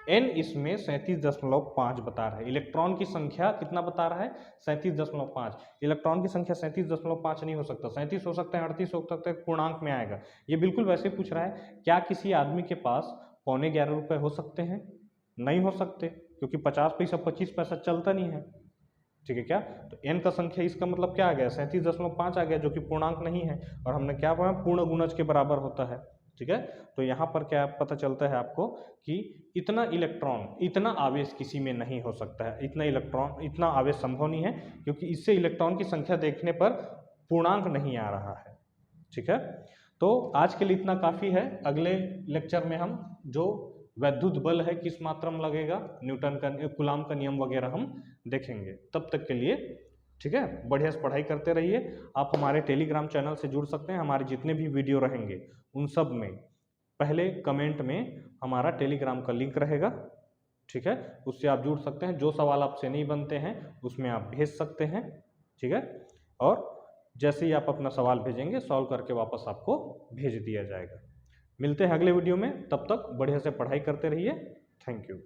n इसमें 37.5 बता रहा है, इलेक्ट्रॉन की संख्या कितना बता रहा है 37.5, इलेक्ट्रॉन की संख्या 37.5 नहीं हो सकता, 37 हो सकता है, 38 हो सकता है, पूर्णांक में आएगा। ये बिल्कुल वैसे पूछ रहा है, क्या किसी आदमी के पास 11.25 रुपए हो सकते हैं? नहीं हो सकते, क्योंकि 50 पैसा 25 पैसा चलता नहीं है, ठीक है क्या। तो n का संख्या इसका मतलब क्या आ गया 37.5 आ गया, जो कि पूर्णांक नहीं है, और हमने क्या पढ़ा पूर्ण गुणज के बराबर होता है, ठीक है। तो यहाँ पर क्या पता चलता है आपको कि इतना इलेक्ट्रॉन इतना आवेश किसी में नहीं हो सकता है, इतना आवेश संभव नहीं है, क्योंकि इससे इलेक्ट्रॉन की संख्या देखने पर पूर्णांक नहीं आ रहा है, ठीक है। तो आज के लिए इतना काफ़ी है, अगले लेक्चर में हम जो वैद्युत बल है किस मात्रा में लगेगा, न्यूटन का कूलाम का नियम वगैरह हम देखेंगे। तब तक के लिए ठीक है, बढ़िया से पढ़ाई करते रहिए। आप हमारे टेलीग्राम चैनल से जुड़ सकते हैं, हमारे जितने भी वीडियो रहेंगे उन सब में पहले कमेंट में हमारा टेलीग्राम का लिंक रहेगा, ठीक है, उससे आप जुड़ सकते हैं। जो सवाल आपसे नहीं बनते हैं उसमें आप भेज सकते हैं, ठीक है, और जैसे ही आप अपना सवाल भेजेंगे सॉल्व करके वापस आपको भेज दिया जाएगा। मिलते हैं अगले वीडियो में, तब तक बढ़िया से पढ़ाई करते रहिए। Thank you.